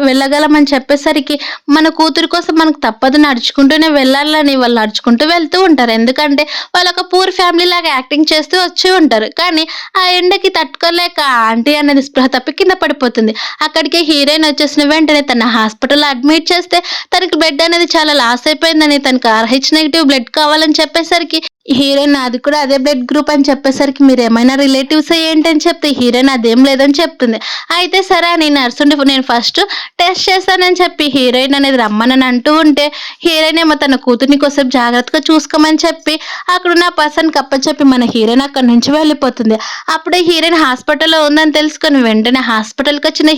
వెళ్ళగలమని చెప్పేసరికి మన కూతురు కోసం మనకు తప్పదు నడుచుకుంటూనే వెళ్ళాలని వాళ్ళు నడుచుకుంటూ వెళ్తూ ఉంటారు. ఎందుకంటే వాళ్ళు ఒక పూర్ ఫ్యామిలీ లాగా యాక్టింగ్ చేస్తూ వచ్చి ఉంటారు. కానీ ఆ ఎండకి తట్టుకోలేక ఆంటీ అనేది స్పృహ తప్పి కింద పడిపోతుంది. అక్కడికి హీరోయిన్ వచ్చేసిన వెంటనే తన హాస్పిటల్లో అడ్మిట్ చేస్తే తనకి బ్లడ్ అనేది చాలా లాస్ అయిపోయిందని, తనకు RH- బ్లడ్ కావాలని చెప్పేసరికి హీరోయిన్ అది కూడా అదే బ్లడ్ గ్రూప్ అని చెప్పేసరికి మీరు ఏమైనా రిలేటివ్స్ ఏంటని చెప్తే హీరోయిన్ అదేం లేదని చెప్తుంది. అయితే సరే అని నర్సుండి నేను ఫస్ట్ టెస్ట్ చేస్తానని చెప్పి హీరోయిన్ అనేది రమ్మనని అంటూ ఉంటే హీరోయిన్ ఏమో తన కూతుర్ని కోసం జాగ్రత్తగా చూసుకోమని చెప్పి అక్కడున్న పర్సన్కి అప్పచెప్పి మన హీరోయిన్ అక్కడి నుంచి వెళ్ళిపోతుంది. అప్పుడే హీరోయిన్ హాస్పిటల్లో ఉందని తెలుసుకొని వెంటనే హాస్పిటల్కి వచ్చిన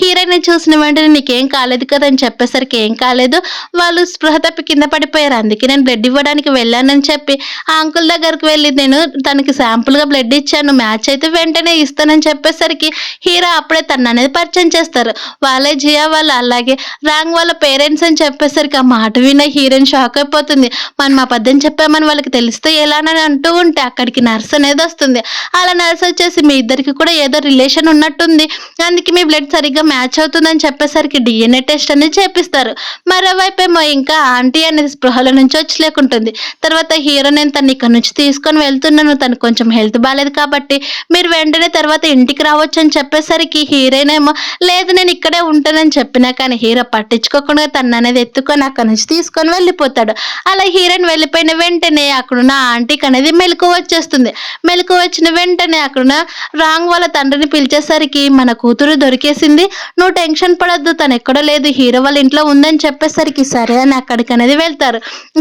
హీరోయిన్ చూసిన వెంటనే నీకేం కాలేదు కదా అని చెప్పేసరికి ఏం కాలేదు, వాళ్ళు స్పృహ తప్పి కింద పడిపోయారు, అందుకే నేను బ్లడ్ ఇవ్వడానికి వెళ్ళానని చెప్పి ఆ అంకుల్ దగ్గరికి వెళ్ళి నేను తనకి శాంపుల్ గా బ్లడ్ ఇచ్చాను, మ్యాచ్ అయితే వెంటనే ఇస్తానని చెప్పేసరికి హీరో అప్పుడే తన అనేది పరిచయం చేస్తారు. వాళ్ళే జియా వాళ్ళు, అలాగే రాంగ్ వాళ్ళ పేరెంట్స్ అని చెప్పేసరికి ఆ మాట విన్న హీరోయిన్ షాక్ అయిపోతుంది. మనం అబద్ధం చెప్పామని వాళ్ళకి తెలిస్తే ఎలానని అంటూ ఉంటే అక్కడికి నర్స్ అనేది వస్తుంది. అలా నర్స్ వచ్చేసి మీ ఇద్దరికి కూడా ఏదో రిలేషన్ ఉన్నట్టుంది, అందుకే మీ బ్లడ్ సరిగ్గా మ్యాచ్ అవుతుందని చెప్పేసరికి DNA టెస్ట్ అనేది చేపిస్తారు. మరోవైపు ఏమో ఇంకా ఆంటీ అనేది స్పృహల నుంచి వచ్చి లేకుంటుంది. తర్వాత హీరో నేను తను ఇక్కడ నుంచి తీసుకొని వెళ్తున్నాను, తనకు కొంచెం హెల్త్ బాగాలేదు కాబట్టి మీరు వెంటనే తర్వాత ఇంటికి రావచ్చు అని చెప్పేసరికి హీరోయిన్ ఏమో లేదు నేను ఇక్కడే ఉంటానని చెప్పినా కానీ హీరో పట్టించుకోకుండా తను అనేది ఎత్తుకొని అక్కడ నుంచి తీసుకొని వెళ్ళిపోతాడు. అలా హీరోయిన్ వెళ్ళిపోయిన వెంటనే అక్కడున్న ఆంటీకి అనేది మెలకు వచ్చేస్తుంది. మెలకు వచ్చిన వెంటనే అక్కడున్న రాంగ్ వాళ్ళ తండ్రిని పిలిచేసరికి మన కూతురు దొరికేసింది, నువ్వు టెన్షన్ పడద్దు, తను ఎక్కడ లేదు, హీరో వాళ్ళ ఇంట్లో ఉందని చెప్పేసరికి సరే అని అక్కడికి అనేది వెళ్తారు.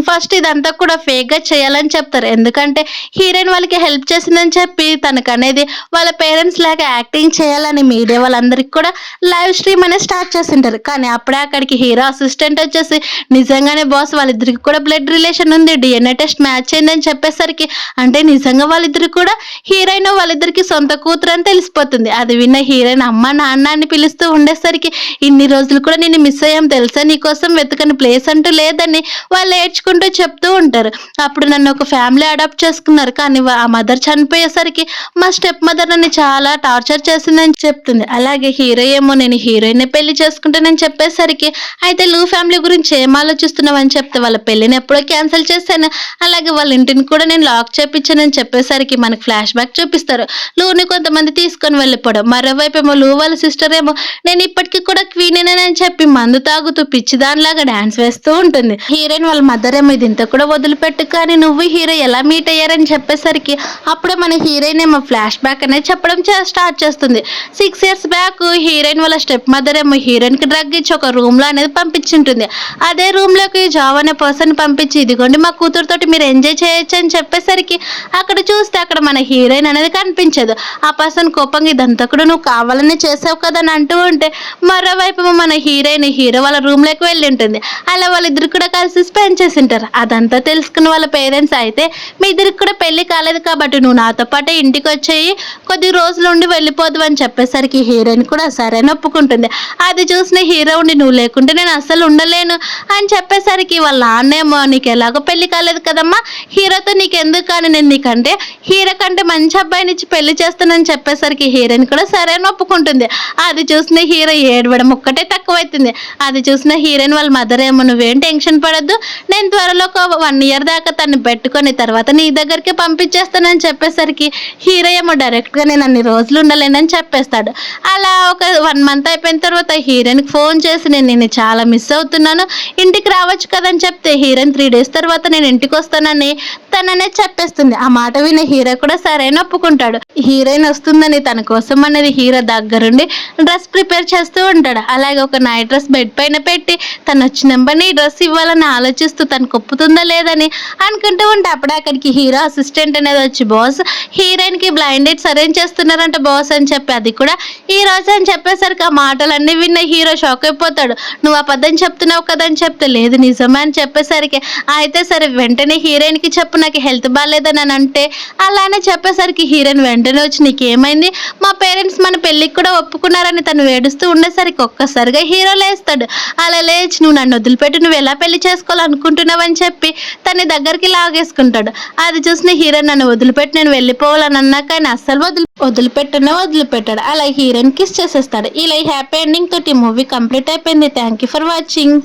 ఫస్ట్ ఇదంతా కూడా ఫేక్ గా చేయాలని చెప్తారు, ఎందుకంటే హీరోయిన్ వాళ్ళకి హెల్ప్ చేసిందని చెప్పి తనకు అనేది వాళ్ళ పేరెంట్స్ లాగా యాక్టింగ్ చేయాలని మీడియా వాళ్ళందరికి కూడా లైవ్ స్ట్రీమ్ అనేది స్టార్ట్ చేసింటారు. కానీ అప్పుడే అక్కడికి హీరో అసిస్టెంట్ వచ్చేసి నిజంగానే బాస్ వాళ్ళిద్దరికి కూడా బ్లడ్ రిలేషన్ ఉంది, DNA టెస్ట్ మ్యాచ్ అయిందని చెప్పేసరికి అంటే నిజంగా వాళ్ళిద్దరు కూడా హీరోయిన్ వాళ్ళిద్దరికి సొంత కూతురు అని తెలిసిపోతుంది. అది విన్న హీరోయిన్ అమ్మ నాన్న అని పిలుస్తూ ఉండేసరికి ఇన్ని రోజులు కూడా నేను మిస్ అయ్యాం తెలుసా, నీకోసం వెతకని ప్లేస్ అంటూ లేదని వాళ్ళు ఏడ్చుకుంటూ చెప్తూ ఉంటారు. అప్పుడు నన్ను ఒక ఫ్యామిలీ అడాప్ట్ చేసుకున్నారు, కానీ ఆ మదర్ చనిపోయేసరికి మా స్టెప్ మదర్ నన్ను చాలా టార్చర్ చేసిందని చెప్తుంది. అలాగే హీరో ఏమో నేను హీరోయిన్ పెళ్లి చేసుకుంటానని చెప్పేసరికి అయితే లూ ఫ్యామిలీ గురించి ఏం ఆలోచిస్తున్నావు అని చెప్తే వాళ్ళ పెళ్లిని ఎప్పుడో క్యాన్సిల్ చేశాను, అలాగే వాళ్ళ ఇంటిని కూడా నేను లాక్ చేపించానని చెప్పేసరికి మనకు ఫ్లాష్ బ్యాక్ చూపిస్తారు. లూని కొంతమంది తీసుకొని వెళ్ళిపోవడం. మరోవైపు ఏమో లూ వాళ్ళ సిస్టర్ ఏమో నేను ఇప్పటికీ కూడా క్వీన్ అని చెప్పి మందు తాగుతూ పిచ్చిదానిలాగా డాన్స్ వేస్తూ ఉంటుంది. హీరోయిన్ వాళ్ళ మదర్ ఏమో ఇది ఇంత కూడా వదిలిపెట్టు, కానీ నువ్వు మూవీ హీరో ఎలా మీట్ అయ్యారని చెప్పేసరికి అప్పుడే మన హీరోయిన్ ఏమో ఫ్లాష్ బ్యాక్ అనేది చెప్పడం స్టార్ట్ చేస్తుంది. 6 years బ్యాక్ హీరోయిన్ వాళ్ళ స్టెప్ మదర్ ఏమో హీరోయిన్ కి డ్రగ్ ఇచ్చి ఒక రూమ్ లో అనేది పంపించింటుంది. అదే రూమ్ లోకి జాబ్ అనే పర్సన్ పంపించి ఇదిగోండి మా కూతురుతోటి మీరు ఎంజాయ్ చేయొచ్చు అని చెప్పేసరికి అక్కడ చూస్తే అక్కడ మన హీరోయిన్ అనేది కనిపించదు. ఆ పర్సన్ కోపంగా ఇదంతా కూడా నువ్వు కావాలని చేసావు కదా అని అంటూ ఉంటే మరోవైపు మన హీరోయిన్ హీరో వాళ్ళ రూమ్ లోకి వెళ్ళి ఉంటుంది. అలా వాళ్ళిద్దరు కూడా కలిసి స్పెండ్ చేసి ఉంటారు. అదంతా తెలుసుకున్న వాళ్ళ పేరెంట్స్ అయితే మీ ఇద్దరికి కూడా పెళ్లి కాలేదు కాబట్టి నువ్వు నాతో పాటే ఇంటికి వచ్చేయి, కొద్ది రోజులు ఉండి వెళ్ళిపోదు అని చెప్పేసరికి హీరోయిన్ కూడా సరే అని ఒప్పుకుంటుంది. అది చూసిన హీరో ఉండి నువ్వు లేకుంటే నేను అస్సలు ఉండలేను అని చెప్పేసరికి వాళ్ళ నాన్నేమో నీకు ఎలాగో పెళ్లి కాలేదు కదమ్మా, హీరోతో నీకెందుకు కానీ నేను నీకంటే హీరో కంటే మంచి అబ్బాయిని ఇచ్చి పెళ్లి చేస్తానని చెప్పేసరికి హీరోయిన్ కూడా సరే అని ఒప్పుకుంటుంది. అది చూసిన హీరో ఏడవడం ఒక్కటే తక్కువైతుంది. అది చూసిన హీరోయిన్ వాళ్ళ మదర్ ఏమో నువ్వేం టెన్షన్ పడద్దు, నేను త్వరలో ఒక 1 year దాకా తను పెట్టుకొని తర్వాత నీ దగ్గరికి పంపించేస్తానని చెప్పేసరికి హీరో ఏమో డైరెక్ట్గా నేను అన్ని రోజులు ఉండలేనని చెప్పేస్తాడు. అలా ఒక 1 month అయిపోయిన తర్వాత హీరోయిన్కి ఫోన్ చేసి నేను నిన్ను చాలా మిస్ అవుతున్నాను, ఇంటికి రావచ్చు కదని చెప్తే హీరోయిన్ 3 days తర్వాత నేను ఇంటికి వస్తానని తననే చెప్పేస్తుంది. ఆ మాట విన్న హీరో కూడా సరే అని ఒప్పుకుంటాడు. హీరోయిన్ వస్తుందని తన కోసం అనేది హీరో దగ్గరుండి డ్రెస్ ప్రిపేర్ చేస్తూ ఉంటాడు. అలాగే ఒక నైట్ డ్రెస్ బెడ్ పైన పెట్టి తను వచ్చిన వెంబడి ఈ డ్రెస్ ఇవ్వాలని ఆలోచిస్తూ తనకు ఒప్పుతుందా లేదని అనుకుంటూ ఉంటే అప్పుడే అక్కడికి హీరో అసిస్టెంట్ అనేది వచ్చి బాస్ హీరోయిన్ కి బ్లైండ్ డేట్స్ అరేంజ్ చేస్తున్నారంట బాస్ అని చెప్పి అది కూడా ఈ రోజు అని చెప్పేసరికి ఆ మాటలన్నీ విన్న హీరో షాక్ అయిపోతాడు. నువ్వు అబద్ధం చెప్తున్నావు కదా అని చెప్తే లేదు నిజమే అని చెప్పేసరికి అయితే సరే వెంటనే హీరోయిన్ కి చెప్పు నాకు హెల్త్ బాగాలేదని అని అంటే అలానే చెప్పేసరికి హీరోయిన్ వెంటనే వచ్చి నీకేమైంది, మా పేరెంట్స్ మన పెళ్ళికి కూడా ఒప్పుకున్నారని తను ఏడుస్తూ ఉండేసరికి ఒక్కసారిగా హీరో లేస్తాడు. అలా లేచి నువ్వు నన్ను వదిలిపెట్టి నువ్వు ఎలా పెళ్లి చేసుకోవాలనుకుంటున్నావు అని చెప్పి తన దగ్గరికి లాగేసుకుంటాడు. అది చూసిన హీరో నన్ను వదిలిపెట్టి నేను వెళ్ళిపోవాలని అన్నాక ఆయన అస్సలు వదిలిపెట్టాడు. అలా హీరోయిన్ కిస్ చేసేస్తాడు. ఇలా హ్యాపీ ఎండింగ్ తోటి మూవీ కంప్లీట్ అయిపోయింది. Thank you for watching.